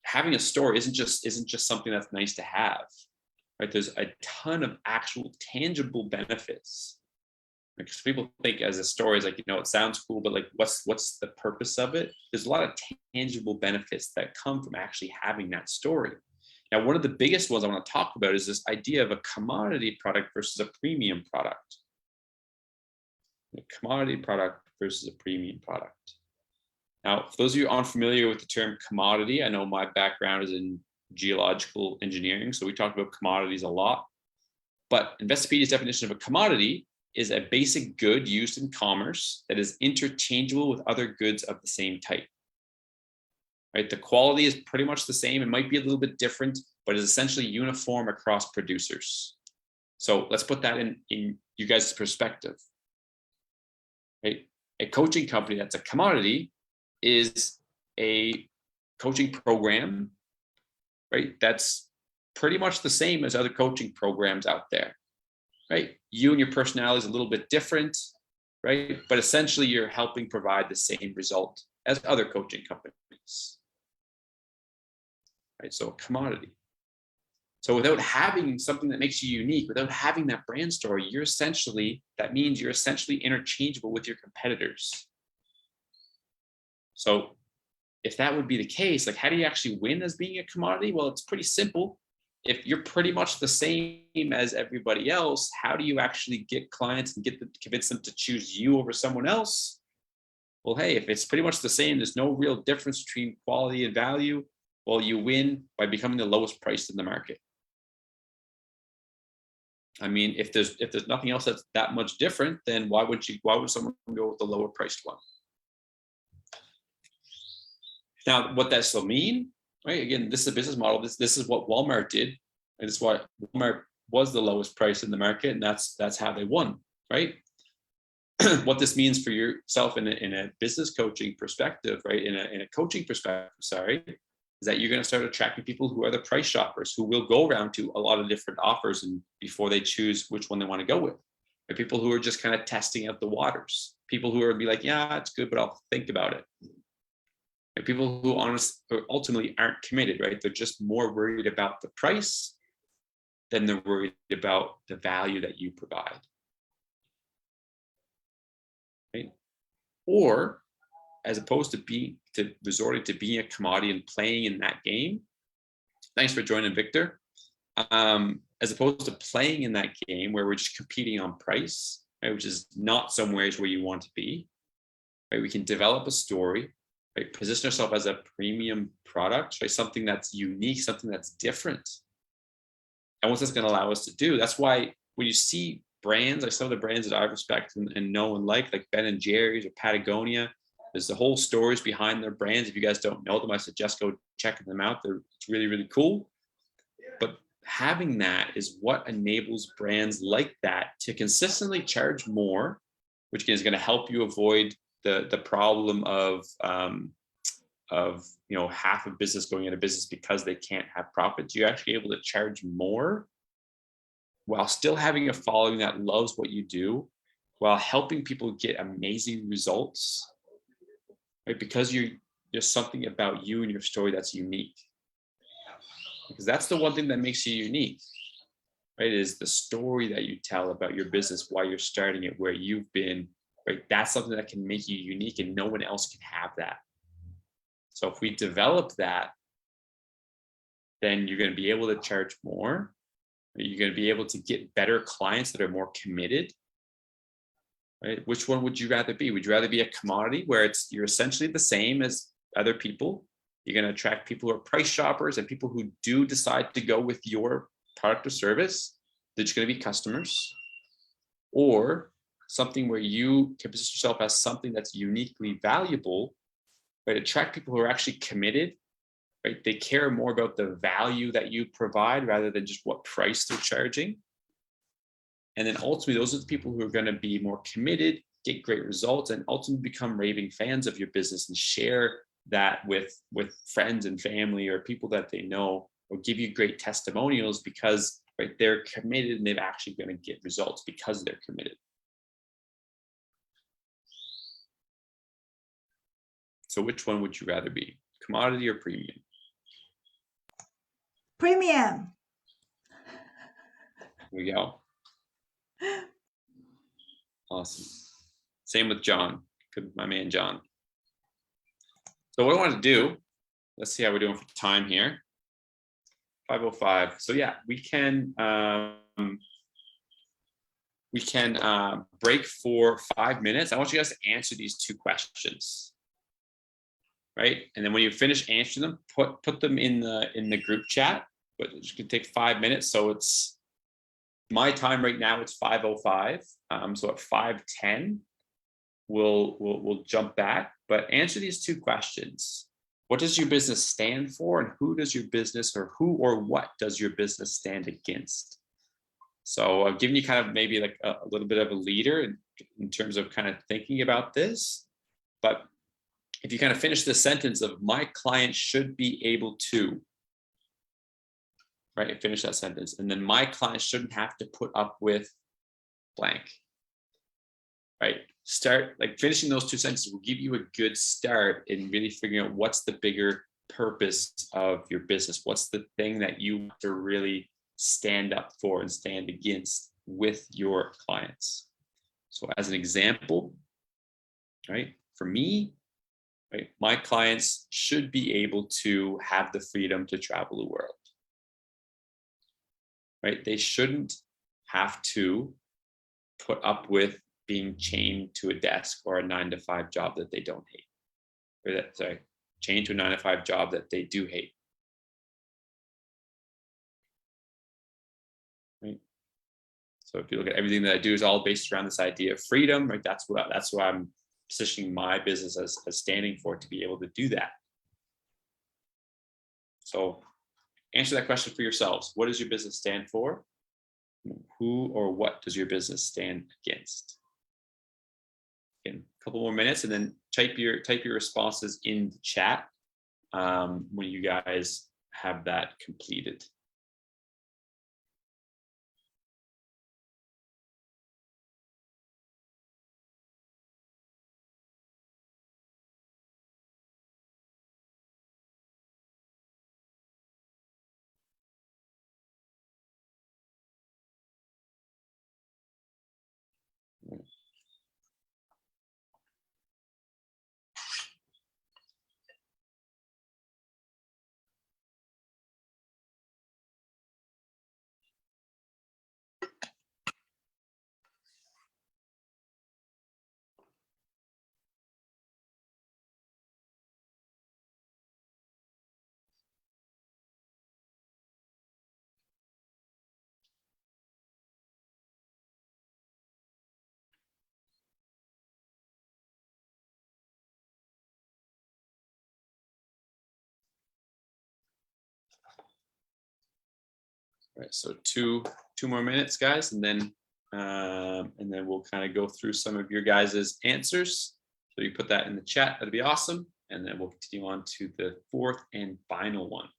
having a story isn't just something that's nice to have, right? There's a ton of actual tangible benefits. Because people think as a story is like, you know, it sounds cool, but like, what's the purpose of it? There's a lot of tangible benefits that come from actually having that story. Now, one of the biggest ones I want to talk about is this idea of a commodity product versus a premium product. A commodity product versus a premium product. Now, for those of you unfamiliar with the term commodity, I know my background is in geological engineering, so we talk about commodities a lot. But Investopedia's definition of a commodity is a basic good used in commerce that is interchangeable with other goods of the same type. Right? The quality is pretty much the same. It might be a little bit different, but is essentially uniform across producers. So let's put that in you guys' perspective. Right? A coaching company that's a commodity is a coaching program, right? That's pretty much the same as other coaching programs out there, right? You and your personality is a little bit different, right? But essentially you're helping provide the same result as other coaching companies, right? So a commodity. So without having something that makes you unique, without having that brand story, that means you're essentially interchangeable with your competitors. So if that would be the case, like how do you actually win as being a commodity? Well, it's pretty simple. If you're pretty much the same as everybody else, how do you actually get clients and convince them to choose you over someone else? Well, hey, if it's pretty much the same, there's no real difference between quality and value. Well, you win by becoming the lowest priced in the market. I mean, if there's nothing else that's that much different, then why would someone go with the lower priced one? Now, what that still mean, right? Again, this is a business model. This is what Walmart did. And this is why Walmart was the lowest price in the market, and that's how they won, right? What this means for yourself in a business coaching perspective, right? In a coaching perspective, sorry, is that you're going to start attracting people who are the price shoppers, who will go around to a lot of different offers and before they choose which one they want to go with. Or people who are just kind of testing out the waters. People who are be like, yeah, it's good, but I'll think about it. And people who ultimately aren't committed, right? They're just more worried about the price than they're worried about the value that you provide. Right? Or as opposed to resorting to being a commodity and playing in that game. Thanks for joining, Victor. As opposed to playing in that game where we're just competing on price, right, which is not somewhere where you want to be. Right? We can develop a story, right? Position ourselves as a premium product, right? Something that's unique, something that's different. And what that's going to allow us to do, that's why when you see brands, like some of the brands that I respect and know and like Ben & Jerry's or Patagonia, there's the whole stories behind their brands. If you guys don't know them, I suggest go checking them out. It's really, really cool. But having that is what enables brands like that to consistently charge more, which is going to help you avoid the problem of half of business going into business because they can't have profits. You're actually able to charge more while still having a following that loves what you do, while helping people get amazing results, right? Because there's something about you and your story that's unique. Because that's the one thing that makes you unique, right? Is the story that you tell about your business, why you're starting it, where you've been, right? That's something that can make you unique and no one else can have that. So if we develop that, then you're going to be able to charge more. You're going to be able to get better clients that are more committed, right? Which one would you rather be? Would you rather be a commodity where you're essentially the same as other people? You're going to attract people who are price shoppers and people who do decide to go with your product or service. They're just going to be customers. Or something where you can position yourself as something that's uniquely valuable, right? Attract people who are actually committed, right? They care more about the value that you provide rather than just what price they're charging. And then ultimately, those are the people who are going to be more committed, get great results, and ultimately become raving fans of your business and share that with friends and family or people that they know, or give you great testimonials because, right, they're committed and they're actually going to get results because they're committed. So which one would you rather be, commodity or premium? Premium. Here we go. Awesome. Same with John, my man John. So what I want to do, let's see how we're doing for time here. 5:05. So yeah, we can break for 5 minutes. I want you guys to answer these 2 questions, right? And then when you finish answering them, put them in the group chat. But it's going to take 5 minutes. So it's my time right now. It's 5:05. So at 5:10, we'll jump back. But answer these 2 questions. What does your business stand for, and who does your business, or who or what does your business stand against? So I've given you kind of maybe like a little bit of a leader in terms of kind of thinking about this. But if you kind of finish the sentence of my client should be able to, right? Finish that sentence. And then my client shouldn't have to put up with blank, right? Start like finishing those 2 sentences will give you a good start in really figuring out what's the bigger purpose of your business. What's the thing that you want to really stand up for and stand against with your clients? So as an example, right, for me, right, my clients should be able to have the freedom to travel the world, right? They shouldn't have to put up with being chained to a desk or a 9-to-5 job that they don't hate, or chained to a 9-to-5 job that they do hate. Right. So if you look at everything that I do is all based around this idea of freedom, right? That's what I'm positioning my business as standing for, to be able to do that. So answer that question for yourselves. What does your business stand for? Who or what does your business stand against? In a couple more minutes, and then type your responses in the chat when you guys have that completed. Right, so two more minutes, guys, and then we'll kind of go through some of your guys' answers. So you put that in the chat, that'd be awesome. And then we'll continue on to the 4th and final one.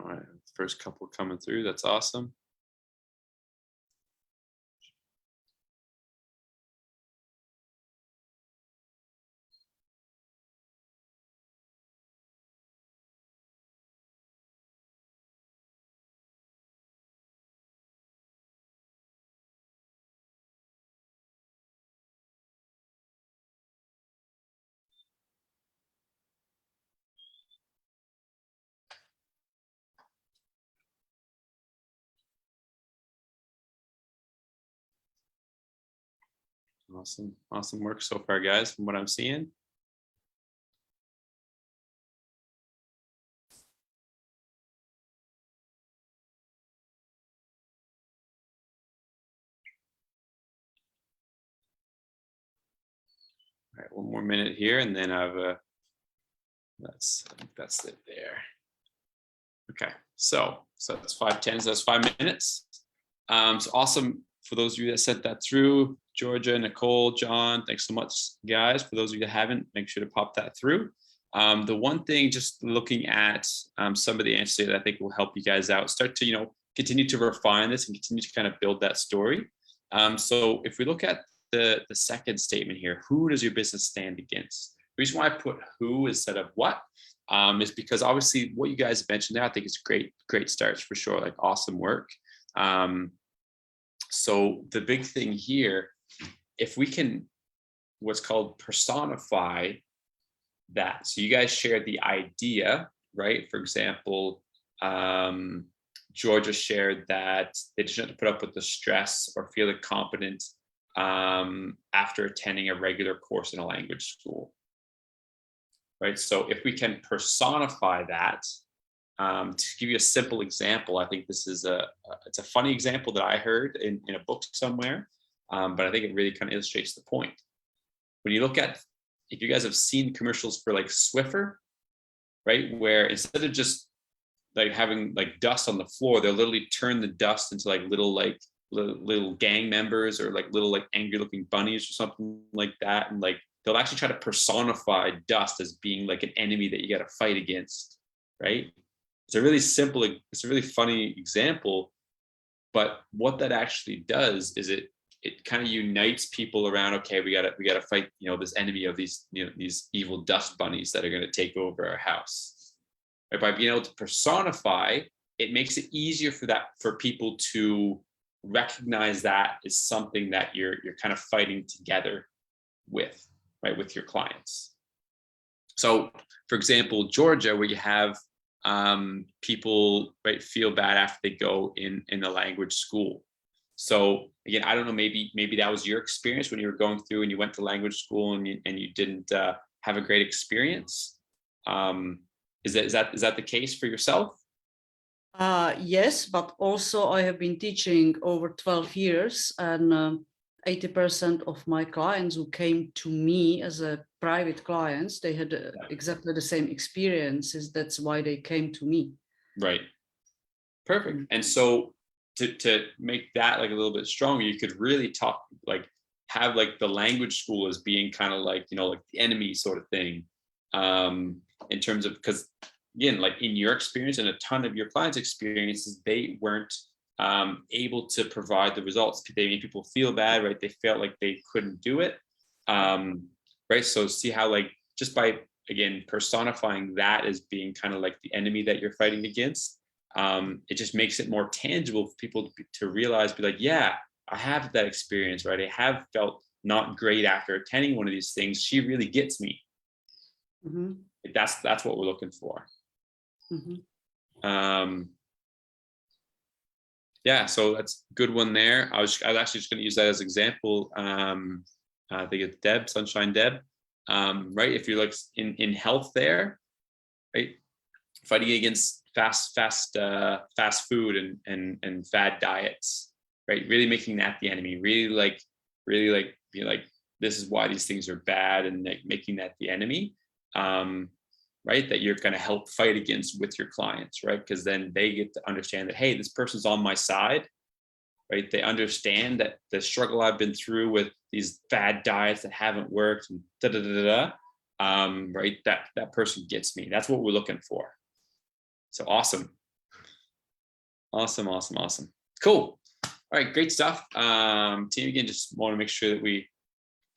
All right, first couple coming through, that's awesome. Awesome work so far, guys, from what I'm seeing. All right, one more minute here, and then I've I think that's it there. Okay, so that's 5:10, so that's 5 minutes. So awesome for those of you that sent that through. Georgia, Nicole, John, thanks so much, guys. For those of you that haven't, make sure to pop that through. The one thing, just looking at some of the answers that I think will help you guys out, start to continue to refine this and continue to kind of build that story. So if we look at the second statement here, who does your business stand against? The reason why I put who instead of what is because obviously what you guys mentioned there, I think it's great starts for sure, like awesome work. So the big thing here, if we can, what's called personify that. So you guys shared the idea, right? For example, Georgia shared that they shouldn't put up with the stress or feel incompetent after attending a regular course in a language school, right? So if we can personify that, to give you a simple example, I think this is it's a funny example that I heard in a book somewhere, but I think it really kind of illustrates the point. When you look at, if you guys have seen commercials for like Swiffer, right, where instead of just like having like dust on the floor, they'll literally turn the dust into like little gang members or like little like angry looking bunnies or something like that, and like they'll actually try to personify dust as being like an enemy that you got to fight against, right? It's a really simple, it's a really funny example, but what that actually does is it kind of unites people around, okay, we gotta fight, this enemy of these evil dust bunnies that are going to take over our house. Right? By being able to personify, it makes it easier for people to recognize that as something that you're kind of fighting together with, right, with your clients. So for example, Georgia, where you have people, right, feel bad after they go in the language school. So again, I don't know, maybe that was your experience when you were going through and you went to language school and you didn't have a great experience. Is that the case for yourself? Yes, but also I have been teaching over 12 years, and 80% of my clients who came to me as a private clients, they had exactly the same experiences. That's why they came to me. Right. Perfect. And so to make that like a little bit stronger, you could really have like the language school as being kind of like, like the enemy sort of thing, in terms of, because again, like in your experience and a ton of your clients' experiences, they weren't able to provide the results. They made people feel bad, right? They felt like they couldn't do it, right? So see how like just by, again, personifying that as being kind of like the enemy that you're fighting against, it just makes it more tangible for people to realize, be like, yeah, I have that experience, right? I have felt not great after attending one of these things. She really gets me. Mm-hmm. That's what we're looking for. Mm-hmm. Yeah, so that's a good one there. I was actually just going to use that as an example. I think it's Deb, Sunshine Deb, right? If you're like in health there, right? Fighting against fast food and fad diets, right? Really making that the enemy. Really like be like, this is why these things are bad, and like making that the enemy. Right, that you're going to help fight against with your clients, right? Because then they get to understand that, hey, this person's on my side, right? They understand that the struggle I've been through with these fad diets that haven't worked, and right? That person gets me. That's what we're looking for. So awesome. Cool. All right, great stuff. Team, again, just want to make sure that we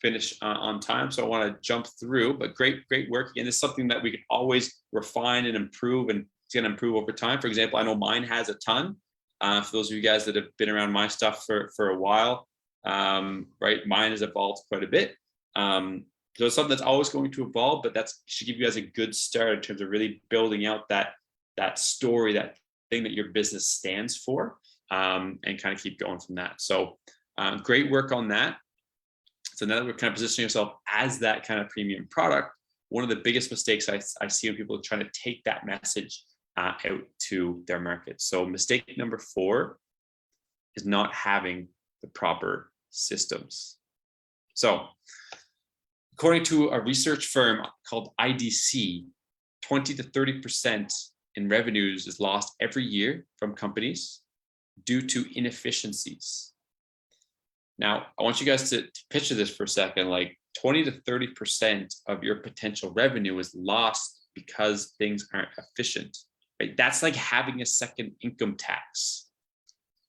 finish on time, so I want to jump through, but great work. Again, this is something that we can always refine and improve, and it's going to improve over time. For example, I know mine has a ton. For those of you guys that have been around my stuff for a while, right, mine has evolved quite a bit. So it's something that's always going to evolve, but that should give you guys a good start in terms of really building out that story, that thing that your business stands for, and kind of keep going from that. So great work on that. So now that we're kind of positioning yourself as that kind of premium product, one of the biggest mistakes I see when people are trying to take that message out to their market. So mistake number 4 is not having the proper systems. So according to a research firm called IDC, 20 to 30% in revenues is lost every year from companies due to inefficiencies. Now, I want you guys to picture this for a second, like 20 to 30% of your potential revenue is lost because things aren't efficient, right? That's like having a second income tax,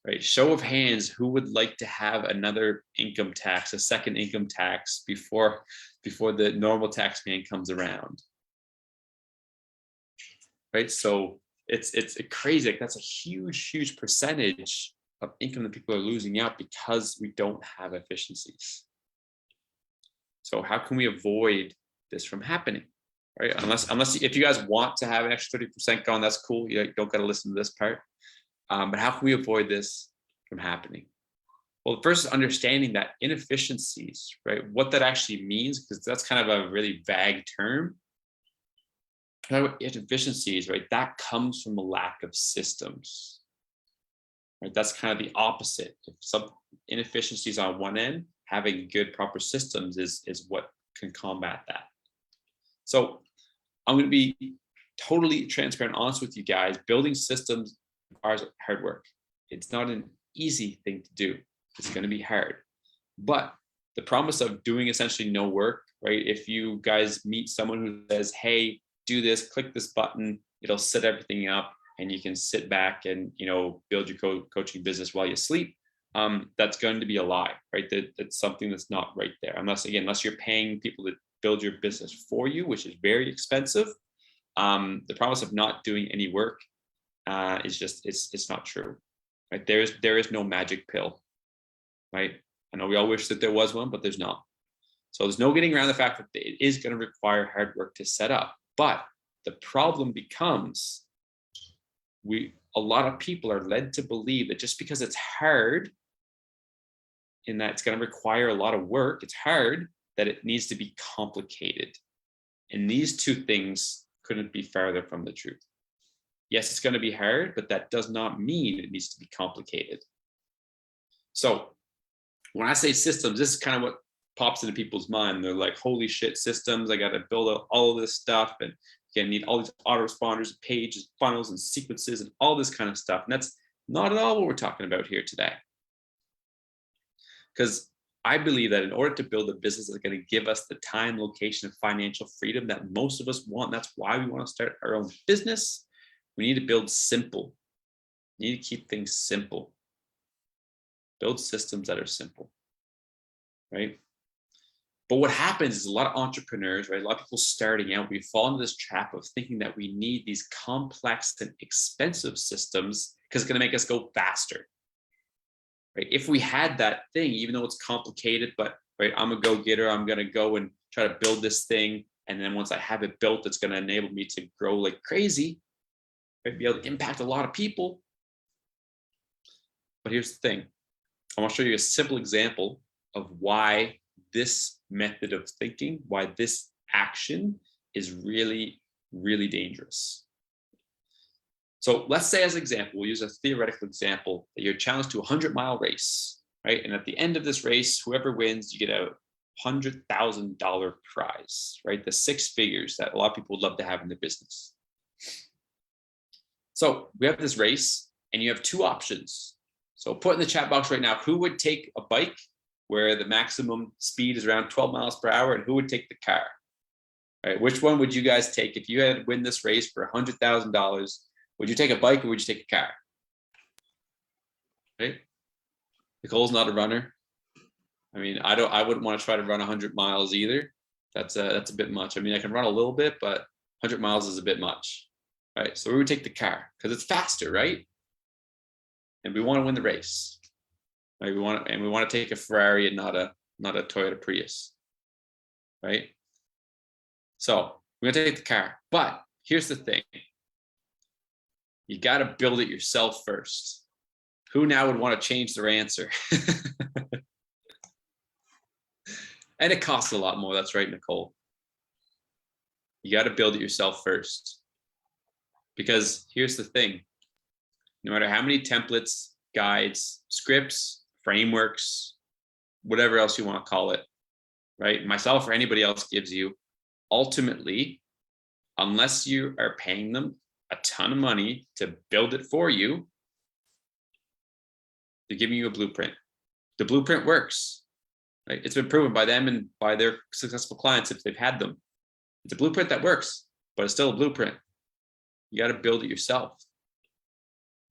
right? Show of hands, who would like to have another income tax, a second income tax before the normal tax man comes around, right? So it's crazy. Like that's a huge percentage of income that people are losing out because we don't have efficiencies. So how can we avoid this from happening, right? Unless if you guys want to have an extra 30% gone, that's cool. You don't got to listen to this part. But how can we avoid this from happening? Well, first is understanding that inefficiencies, right? What that actually means, because that's kind of a really vague term. Inefficiencies, right? That comes from a lack of systems, right? That's kind of the opposite. If some inefficiencies on one end, having good proper systems is what can combat that. So I'm going to be totally transparent, honest with you guys. Building systems requires hard work. It's not an easy thing to do. It's going to be hard. But the promise of doing essentially no work, right? If you guys meet someone who says, hey, do this, click this button, it'll set everything up and you can sit back and, you know, build your coaching business while you sleep. That's going to be a lie, right? That's something that's not right there. Unless you're paying people to build your business for you, which is very expensive. The promise of not doing any work is just, it's not true, right? There is no magic pill, right? I know we all wish that there was one, but there's not. So there's no getting around the fact that it is going to require hard work to set up. But the problem becomes a lot of people are led to believe that just because it's hard, in that it's going to require a lot of work, it's hard, that it needs to be complicated. And these two things couldn't be farther from the truth. Yes, it's going to be hard, but that does not mean it needs to be complicated. So when I say systems, this is kind of what pops into people's mind. They're like, holy shit, systems, I got to build out all of this stuff. And you need all these autoresponders, pages, funnels, and sequences, and all this kind of stuff. And that's not at all what we're talking about here today. Because I believe that in order to build a business that's going to give us the time, location, and financial freedom that most of us want, that's why we want to start our own business, we need to build simple. We need to keep things simple. Build systems that are simple, right? But what happens is a lot of entrepreneurs, right? A lot of people starting out, we fall into this trap of thinking that we need these complex and expensive systems because it's going to make us go faster. Right? If we had that thing, even though it's complicated, but right, I'm a go-getter, I'm going to go and try to build this thing. And then once I have it built, it's going to enable me to grow like crazy, right? Be able to impact a lot of people. But here's the thing. I want to show you a simple example of why this method of thinking, why this action is really, really dangerous. So let's say as an example, we'll use a theoretical example that you're challenged to a 100-mile race, right? And at the end of this race, whoever wins, you get a $100,000 prize, right? The 6 figures that a lot of people would love to have in their business. So we have this race and you have 2 options. So put in the chat box right now, who would take a bike where the maximum speed is around 12 miles per hour, and who would take the car? Right? Which one would you guys take if you had to win this race for $100,000? Would you take a bike or would you take a car? Right? Nicole's not a runner. I mean, I wouldn't want to try to run 100 miles either. That's a bit much. I mean, I can run a little bit, but 100 miles is a bit much. Right? So we would take the car because it's faster, right? And we want to win the race. Right? We want to take a Ferrari and not a Toyota Prius. Right? So we're gonna take the car. But here's the thing. You got to build it yourself first. Who now would want to change their answer? And it costs a lot more. That's right, Nicole. You got to build it yourself first. Because here's the thing. No matter how many templates, guides, scripts, frameworks, whatever else you want to call it, right? Myself or anybody else gives you, ultimately, unless you are paying them a ton of money to build it for you, they're giving you a blueprint. The blueprint works, right? It's been proven by them and by their successful clients if they've had them. It's a blueprint that works, but it's still a blueprint. You got to build it yourself.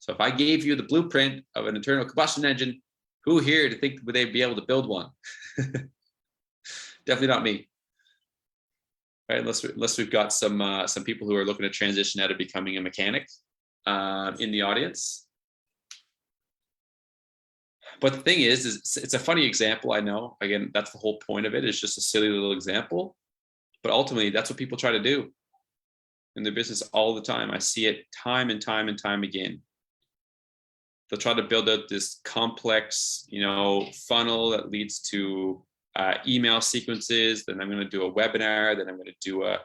So if I gave you the blueprint of an internal combustion engine, who here to think would they be able to build one? Definitely not me. Right? Unless we've got some people who are looking to transition out of becoming a mechanic in the audience. But the thing is it's a funny example. I know. Again, that's the whole point of it. It's just a silly little example. But ultimately, that's what people try to do in their business all the time. I see it time and time and time again. They'll try to build out this complex, funnel that leads to email sequences. Then I'm going to do a webinar. Then I'm going to do a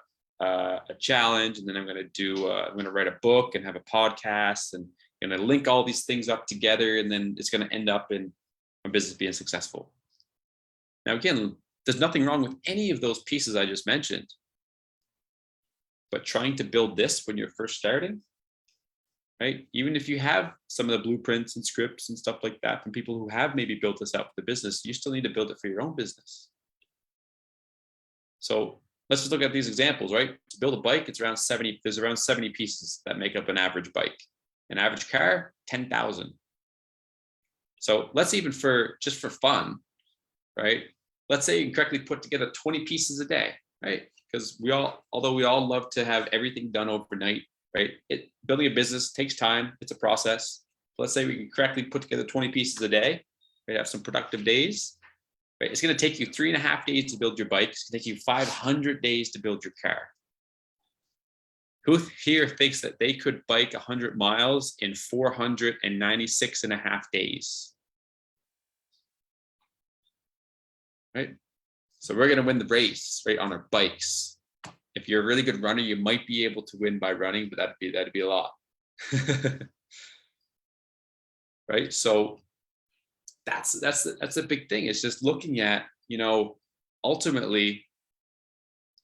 challenge, and then I'm going to write a book and have a podcast, and I'm going to link all these things up together, and then it's going to end up in my business being successful. Now, again, there's nothing wrong with any of those pieces I just mentioned, but trying to build this when you're first starting, right? Even if you have some of the blueprints and scripts and stuff like that from people who have maybe built this out for the business, you still need to build it for your own business. So let's just look at these examples, right? To build a bike, there's around 70 pieces that make up an average bike. An average car, 10,000. So let's even just for fun, right? Let's say you can correctly put together 20 pieces a day, right? Because although we all love to have everything done overnight, right? Building a business takes time. It's a process. Let's say we can correctly put together 20 pieces a day, right? Have some productive days, right? It's going to take you 3.5 days to build your bike. It's going to take you 500 days to build your car. Who here thinks that they could bike 100 miles in 496.5 days? Right? So we're going to win the race, right, on our bikes. If you're a really good runner, you might be able to win by running, but that'd be a lot. Right? So that's a big thing. It's just looking at, ultimately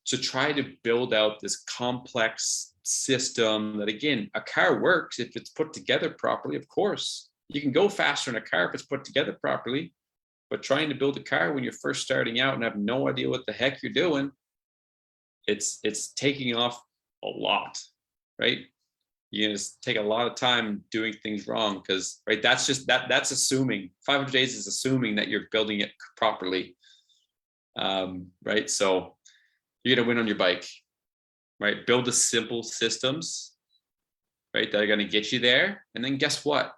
to try to build out this complex system that, again, a car works if it's put together properly. Of course, you can go faster in a car if it's put together properly. But trying to build a car when you're first starting out and have no idea what the heck you're doing, it's taking off a lot, right? You're gonna take a lot of time doing things wrong because, right, that's assuming 500 days is assuming that you're building it properly, right? So you're gonna win on your bike, right? Build the simple systems, right, that are gonna get you there, and then guess what?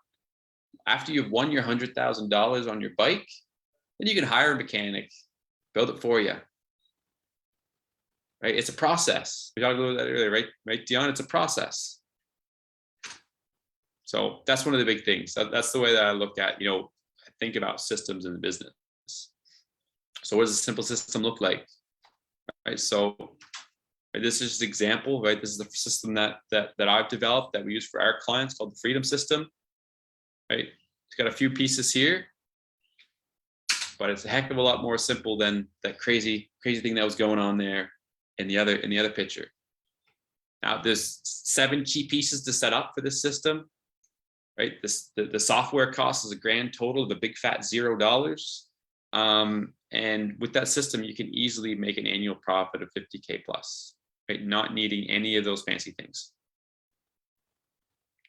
After you've won your $100,000 on your bike, then you can hire a mechanic, build it for you. Right? It's a process. We talked about that earlier, right, Dion? It's a process. So that's one of the big things. That's the way that I look at, I think about systems in the business. So what does a simple system look like? Right. So this is just an example, right? This is the system that I've developed that we use for our clients called the Freedom System. Right. It's got a few pieces here, but it's a heck of a lot more simple than that crazy thing that was going on there in the other picture. Now there's 7 key pieces to set up for this system, right? The software cost is a grand total of a big fat $0. And with that system, you can easily make an annual profit of 50K plus, right? Not needing any of those fancy things.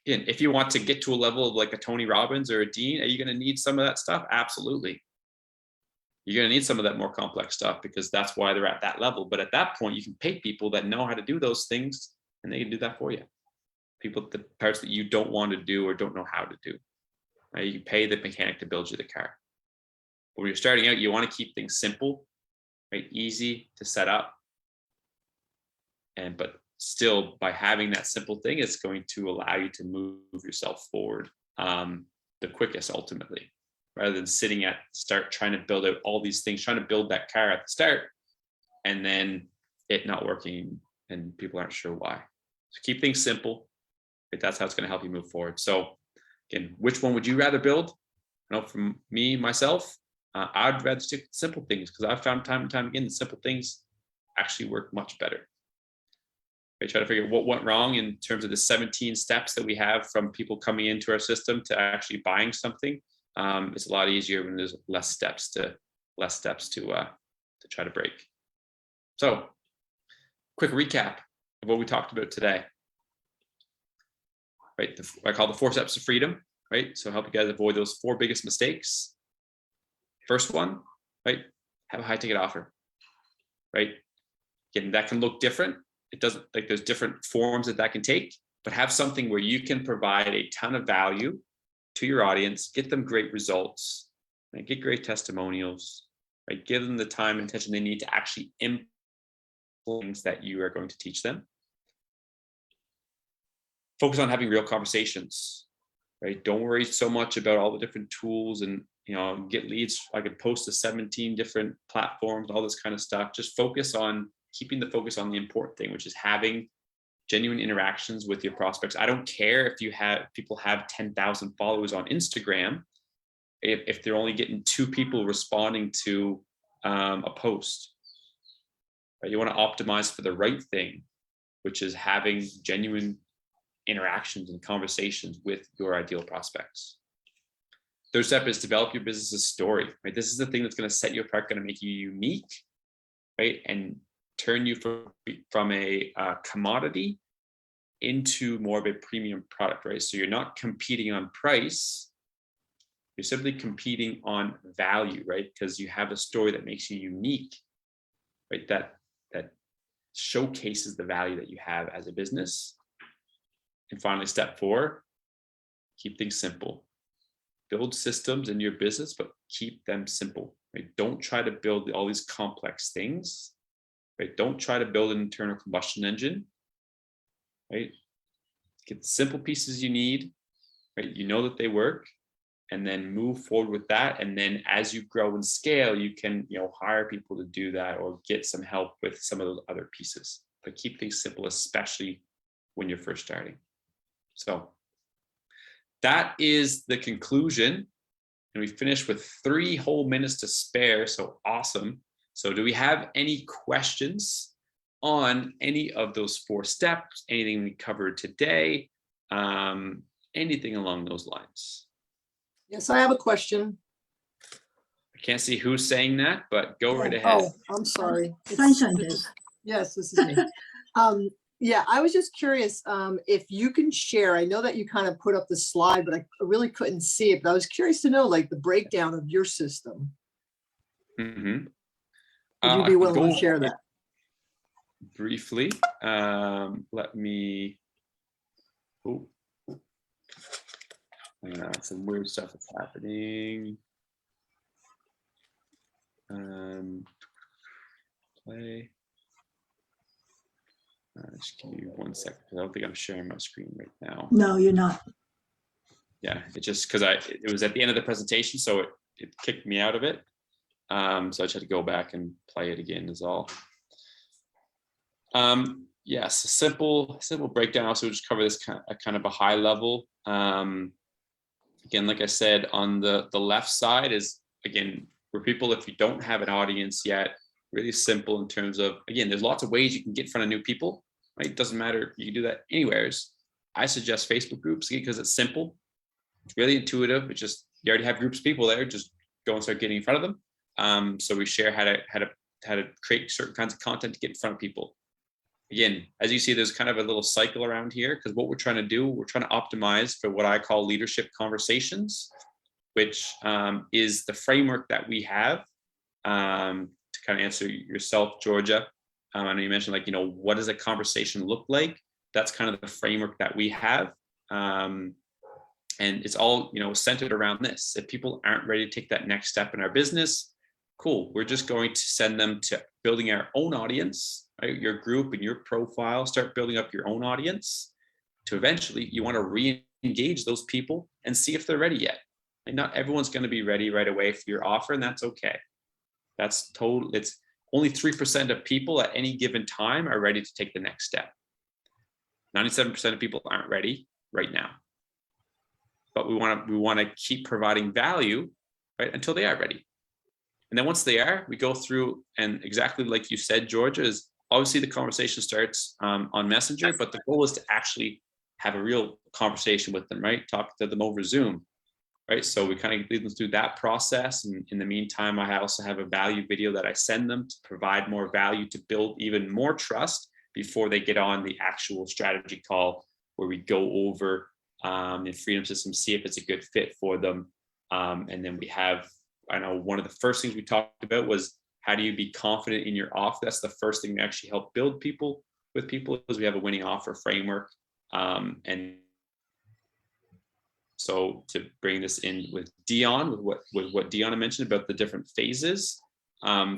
Again, if you want to get to a level of like a Tony Robbins or a Dean, are you going to need some of that stuff? Absolutely. You're going to need some of that more complex stuff because that's why they're at that level. But at that point, you can pay people that know how to do those things and they can do that for you. People, the parts that you don't want to do or don't know how to do. Right? You can pay the mechanic to build you the car. But when you're starting out, you want to keep things simple, right? Easy to set up. But still, by having that simple thing, it's going to allow you to move yourself forward the quickest ultimately. rather than sitting at the start trying to build out all these things, trying to build that car at the start, and then it not working and people aren't sure why. So keep things simple. That's how it's going to help you move forward. So again, which one would you rather build? I know from me, myself, I'd rather stick with simple things because I've found time and time again, the simple things actually work much better. I try to figure out what went wrong in terms of the 17 steps that we have from people coming into our system to actually buying something. It's a lot easier when there's less steps to try to break. So, quick recap of what we talked about today. Right, I call the 4 steps to freedom. Right, so help you guys avoid those 4 biggest mistakes. First one, right, have a high ticket offer. Right, again, that can look different. It doesn't, like, there's different forms that can take, but have something where you can provide a ton of value to your audience, get them great results, right? Get great testimonials, right? Give them the time and attention they need to actually implement things that you are going to teach them. Focus on having real conversations, right? Don't worry so much about all the different tools and, get leads. I could post to 17 different platforms, all this kind of stuff. Just focus on keeping the focus on the important thing, which is having genuine interactions with your prospects. I don't care if people have 10,000 followers on Instagram, if they're only getting 2 people responding to a post. Right? You want to optimize for the right thing, which is having genuine interactions and conversations with your ideal prospects. Third step is develop your business's story. Right? This is the thing that's going to set you apart, going to make you unique, right? And turn you from a commodity into more of a premium product, right? So you're not competing on price, you're simply competing on value, right? Because you have a story that makes you unique, right? That showcases the value that you have as a business. And finally, step 4, keep things simple. Build systems in your business, but keep them simple, right? Don't try to build all these complex things. Right? Don't try to build an internal combustion engine, right? Get the simple pieces you need, right? You know that they work, and then move forward with that. And then as you grow and scale, you can, hire people to do that or get some help with some of those other pieces. But keep things simple, especially when you're first starting. So that is the conclusion. And we finished with 3 whole minutes to spare. So awesome. So do we have any questions on any of those 4 steps, anything we covered today, anything along those lines? Yes, I have a question. I can't see who's saying that, but go right ahead. Oh, I'm sorry. Sunshine did. Yes, this is me. Yeah, I was just curious if you can share. I know that you kind of put up the slide, but I really couldn't see it. But I was curious to know, like, the breakdown of your system. Mm-hmm. Would you be willing to share that? Briefly, let me. Some weird stuff is happening. Play. Just give me 1 second, because I don't think I'm sharing my screen right now. No, you're not. Yeah, it just because it was at the end of the presentation, so it kicked me out of it. So I just had to go back and play it again is all. Yes, a simple breakdown. Also, just cover this kind of a high level. Again, like I said, on the left side is, again, for people, if you don't have an audience yet, really simple in terms of, again, there's lots of ways you can get in front of new people, right? It doesn't matter, you can do that anywheres. I suggest Facebook groups because it's simple, it's really intuitive. It's just, you already have groups of people there, just go and start getting in front of them. So we share how to create certain kinds of content to get in front of people. Again, as you see, there's kind of a little cycle around here, because what we're trying to do, we're trying to optimize for what I call leadership conversations, which is the framework that we have to kind of answer yourself, Georgia. I know you mentioned, like, what does a conversation look like? That's kind of the framework that we have. And it's all, centered around this. If people aren't ready to take that next step in our business, cool. We're just going to send them to building our own audience, right? Your group and your profile, start building up your own audience to eventually you want to re-engage those people and see if they're ready yet. Like not everyone's going to be ready right away for your offer, and that's okay. That's total. It's only 3% of people at any given time are ready to take the next step. 97% of people aren't ready right now. But we want to keep providing value, right, until they are ready. And then once they are, we go through, and exactly like you said, Georgia, is obviously the conversation starts on Messenger, but the goal is to actually have a real conversation with them, right? Talk to them over Zoom, right? So we kind of lead them through that process. And in the meantime, I also have a value video that I send them to provide more value, to build even more trust before they get on the actual strategy call, where we go over the Freedom System, see if it's a good fit for them. And then we have, I know one of the first things we talked about was, how do you be confident in your offer? That's the first thing we actually help build people with people, is we have a winning offer framework. And so to bring this in with Dion, with what Dion mentioned about the different phases,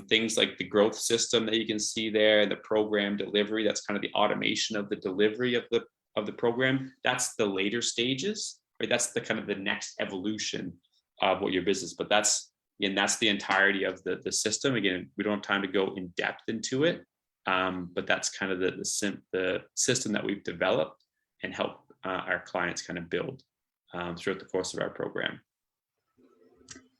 things like the growth system that you can see there, the program delivery, that's kind of the automation of the delivery of the program. That's the later stages, right? That's the kind of the next evolution of what your business, but that's the entirety of the system. Again, we don't have time to go in depth into it, but that's kind of the system that we've developed and help our clients kind of build throughout the course of our program.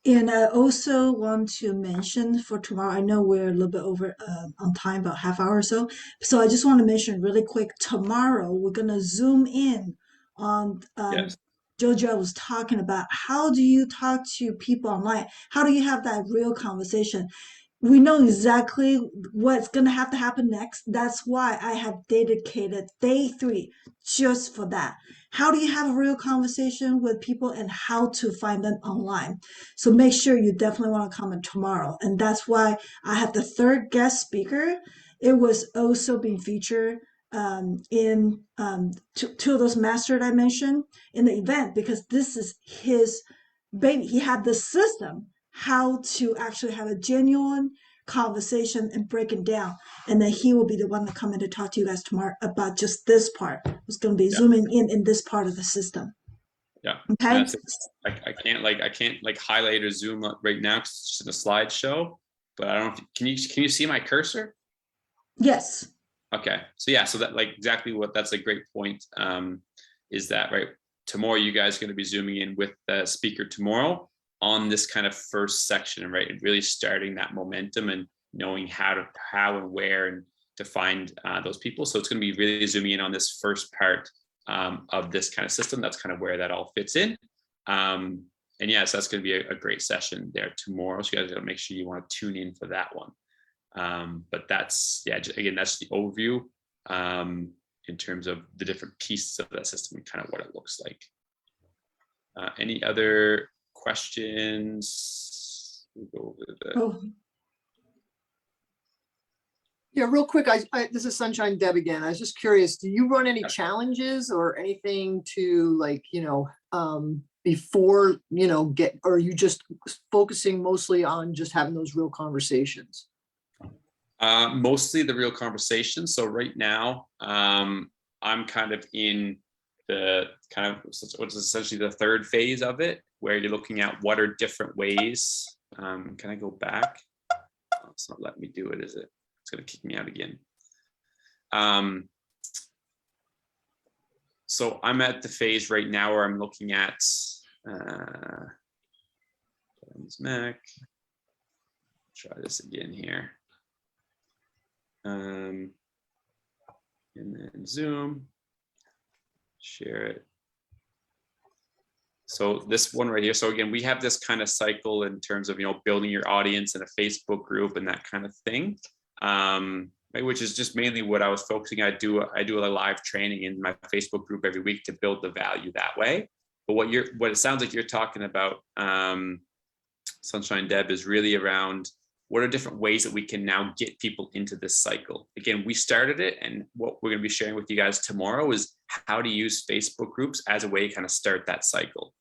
And I also want to mention for tomorrow, I know we're a little bit over on time, about half hour or so. So I just want to mention really quick, tomorrow we're going to zoom in on Yes. Jojo was talking about, how do you talk to people online? How do you have that real conversation? We know exactly what's going to happen next. That's why I have dedicated day 3 just for that. How do you have a real conversation with people and how to find them online? So make sure you definitely want to comment tomorrow. And that's why I have the 3rd guest speaker. It was also being featured in 2 of those masters I mentioned in the event, because this is his baby. He had the system how to actually have a genuine conversation and break it down. And then he will be the one to come in to talk to you guys tomorrow about just this part. It's going to be zooming in this part of the system. Yeah. Okay. I can't highlight or zoom up right now because it's just in a slideshow. But I don't know. Can you see my cursor? Yes. Okay. So yeah. So that exactly that's a great point. Is that right? Tomorrow you guys are going to be zooming in with the speaker tomorrow on this kind of first section, right? And really starting that momentum and knowing how and where and to find those people. So it's going to be really zooming in on this first part of this kind of system. That's kind of where that all fits in. And yes, that's going to be a great session there tomorrow. So you guys got to make sure you want to tune in for that one. But that's, again, that's the overview in terms of the different pieces of that system and kind of what it looks like. Any other questions? We'll go over Yeah, real quick, this is Sunshine Deb again. I was just curious, do you run any challenges or anything to before, or are you just focusing mostly on just having those real conversations? Mostly the real conversations. So right now, I'm kind of in the what's essentially the 3rd phase of it, where you're looking at what are different ways. Can I go back? Oh, it's not letting me do it, is it? It's going to kick me out again. So I'm at the phase right now where I'm looking at Mac. Try this again here. And then Zoom, share it. So this one right here. So again, we have this kind of cycle in terms of, building your audience in a Facebook group and that kind of thing, which is just mainly what I was focusing. I do a live training in my Facebook group every week to build the value that way. But what it sounds like you're talking about, Sunshine Deb, is really around what are different ways that we can now get people into this cycle. Again, we started it, and what we're going to be sharing with you guys tomorrow is how to use Facebook groups as a way to kind of start that cycle.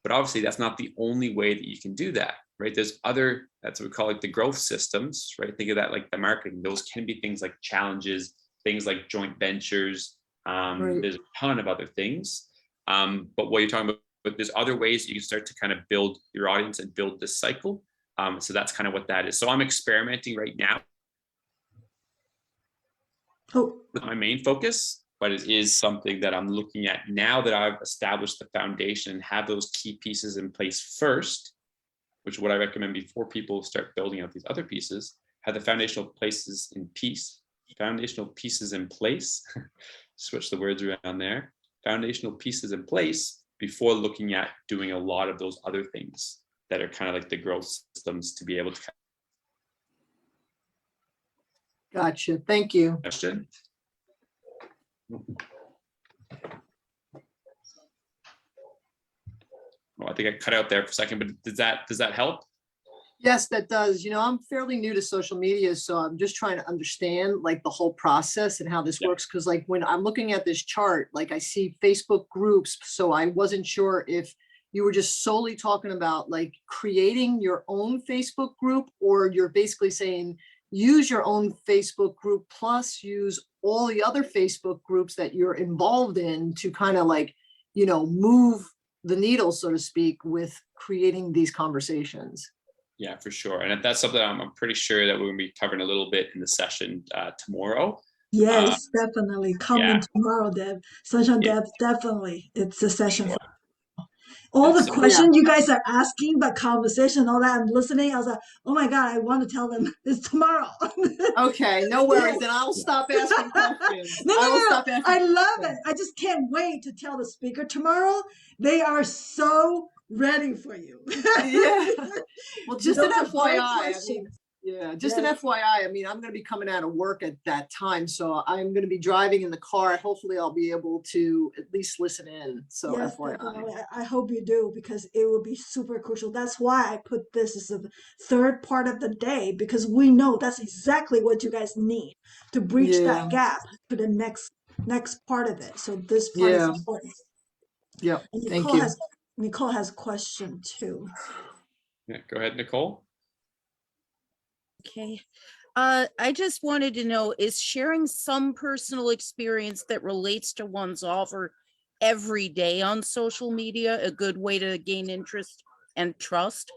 But obviously that's not the only way that you can do that, right? There's other, that's what we call the growth systems, right? Think of that like the marketing. Those can be things like challenges, things like joint ventures. Right. There's a ton of other things. But what you're talking about but there's other ways you can start to kind of build your audience and build this cycle. So that's kind of what that is. So I'm experimenting right now Oh, with my main focus, but it is something that I'm looking at now that I've established the foundation and have those key pieces in place first, which is what I recommend before people start building out these other pieces, have the foundational pieces in place, switch the words around there, foundational pieces in place before looking at doing a lot of those other things that are kind of like the growth systems to be able to. Gotcha. Thank you. Question. Well, I think I cut out there for a second, but does that help? Yes, that does. You know, I'm fairly new to social media, so I'm just trying to understand like the whole process and how this Yeah. works. Because like when I'm looking at this chart, like I see Facebook groups, so I wasn't sure if you were just solely talking about like creating your own Facebook group, or you're basically saying use your own Facebook group plus use all the other Facebook groups that you're involved in to kind of like, you know, move the needle, so to speak, with creating these conversations. Yeah, for sure. And that's something I'm pretty sure that we're going to be covering a little bit in the session tomorrow. yes, definitely. Come yeah. in tomorrow, Deb. Sunshine Yeah. Deb, definitely. It's a session for all And the so- questions you guys are asking, but conversation, all that. I'm listening. I was like, oh my God, I want to tell them it's tomorrow. Okay, no worries. Then I'll stop asking questions. No, I will no. stop asking. I love it. questions. I just can't wait to tell the speaker tomorrow. They are so ready for you. Yeah. Well, just an Those are great FYI. I mean, questions. yeah, just an Yes. FYI. I mean, I'm going to be coming out of work at that time, so I'm going to be driving in the car. Hopefully, I'll be able to at least listen in. So, Yes, FYI. definitely. I hope you do, because it will be super crucial. That's why I put this as the third part of the day, because we know that's exactly what you guys need to breach Yeah. that gap to the next part of it. So this part is Yeah. important. Yep. And Thank Nicole you. has a question too. Yeah, go ahead, Nicole. Okay. I just wanted to know, is sharing some personal experience that relates to one's offer every day on social media a good way to gain interest and trust?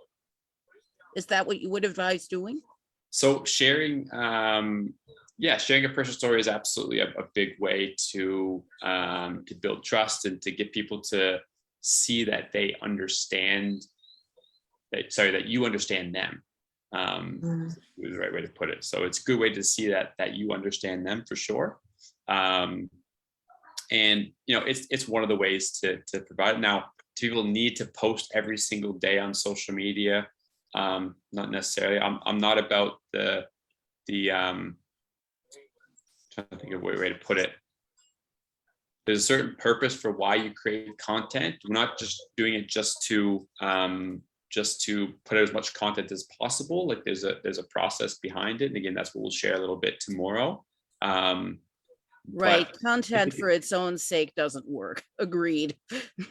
Is that what you would advise doing? So sharing, sharing a personal story is absolutely a big way to build trust and to get people to see that they understand that you understand them. Is the right way to put it. So it's a good way to see that you understand them for sure. And you know, it's one of the ways to provide it. Now, people need to post every single day on social media. Not necessarily. I'm not about the trying to think of a way to put it. There's a certain purpose for why you create content. We're not just doing it just to put out as much content as possible. Like there's a process behind it. And again, that's what we'll share a little bit tomorrow. Right. But- Content for its own sake doesn't work. Agreed.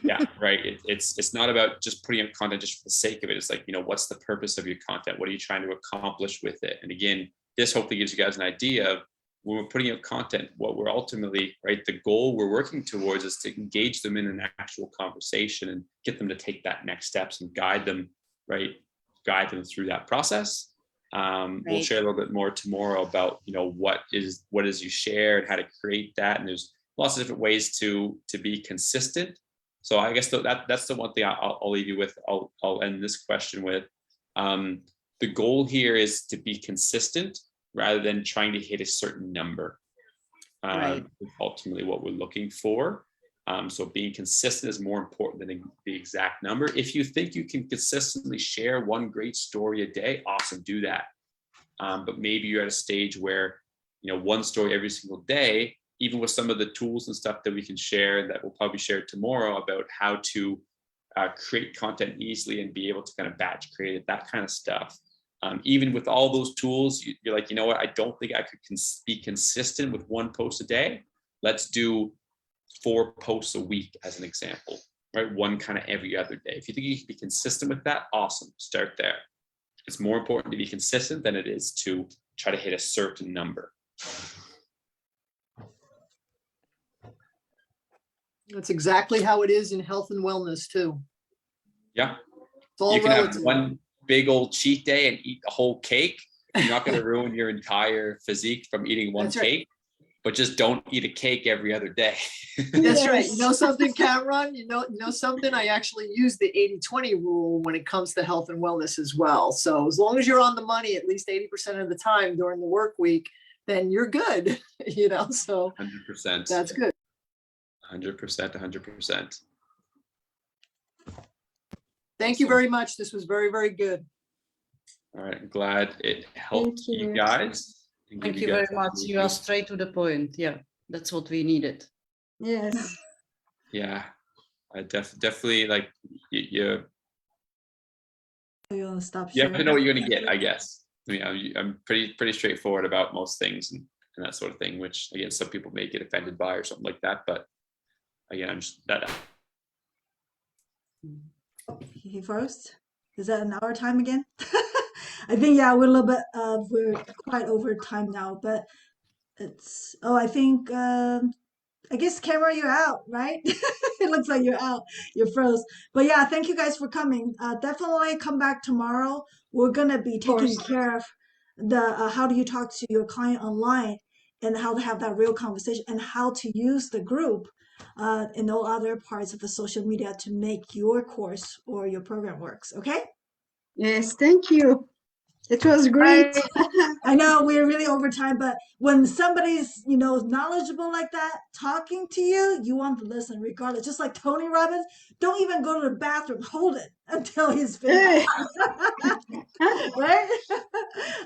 Yeah, right. It's not about just putting up content just for the sake of it. It's like, you know, what's the purpose of your content? What are you trying to accomplish with it? And again, this hopefully gives you guys an idea of when we're putting up content, what we're ultimately, right, the goal we're working towards is to engage them in an actual conversation and get them to take that next steps and guide them through that process. We'll Right. share a little bit more tomorrow about, you know, what is you share and how to create that. And there's lots of different ways to be consistent. So I guess that's the one thing I'll leave you with. I'll end this question with. The goal here is to be consistent rather than trying to hit a certain number. Right. Ultimately what we're looking for. So being consistent is more important than the exact number. If you think you can consistently share one great story a day, awesome, do that. But maybe you're at a stage where, you know, one story every single day, even with some of the tools and stuff that we can share that we'll probably share tomorrow about how to create content easily and be able to kind of batch create it, that kind of stuff. Even with all those tools, you're like, you know what, I don't think I could be consistent with one post a day. Let's do 4 posts a week as an example, right? One kind of every other day. If you think you can be consistent with that, awesome, start there. It's more important to be consistent than it is to try to hit a certain number. That's exactly how it is in health and wellness too. Yeah. It's all You can have relative. one big old cheat day and eat the whole cake. You're not going to ruin your entire physique from eating one That's right. cake, but just don't eat a cake every other day. That's right. You Yes. know something, Cameron? You know something? I actually use the 80-20 rule when it comes to health and wellness as well. So as long as you're on the money at least 80% of the time during the work week, then you're good. So 100%. that's good. 100%. 100%. Thank you Awesome. very much. This was very, very good. All right. I'm glad it helped Thank you you. guys. and Thank give you guys very much. something You to are do. straight to the point. Yeah, that's what we needed. Yes. Yeah. I definitely like you You want to stop you have to sharing? know what you're going to get, I guess. I mean, I'm pretty straightforward about most things and that sort of thing, which again, some people may get offended by or something like that. But again, I'm just that. He first. Is that an hour time again? I think yeah, we're a little bit we're quite over time now, but it's I think I guess camera you're out, right? It looks like you're out. You're froze. But yeah, thank you guys for coming. Definitely come back tomorrow. We're gonna be taking course. care of the how do you talk to your client online and how to have that real conversation and how to use the group in all other parts of the social media to make your course or your program works. Okay? Yes, thank you. It was great. I know we're really over time, but when somebody's, knowledgeable like that, talking to you, you want to listen regardless. Just like Tony Robbins, don't even go to the bathroom. Hold it until he's finished. Right?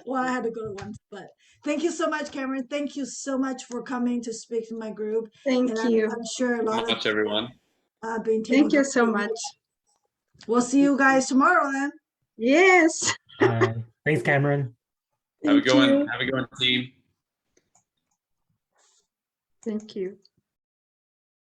Well, I had to go to one, but thank you so much, Cameron. Thank you so much for coming to speak to my group. Thank And you. I'm sure a lot Much, of everyone. been taking Thank you so much. We'll see you guys tomorrow then. Yes. Thanks, Cameron. Have a Thank good one. you. Have a good one, team. Thank you.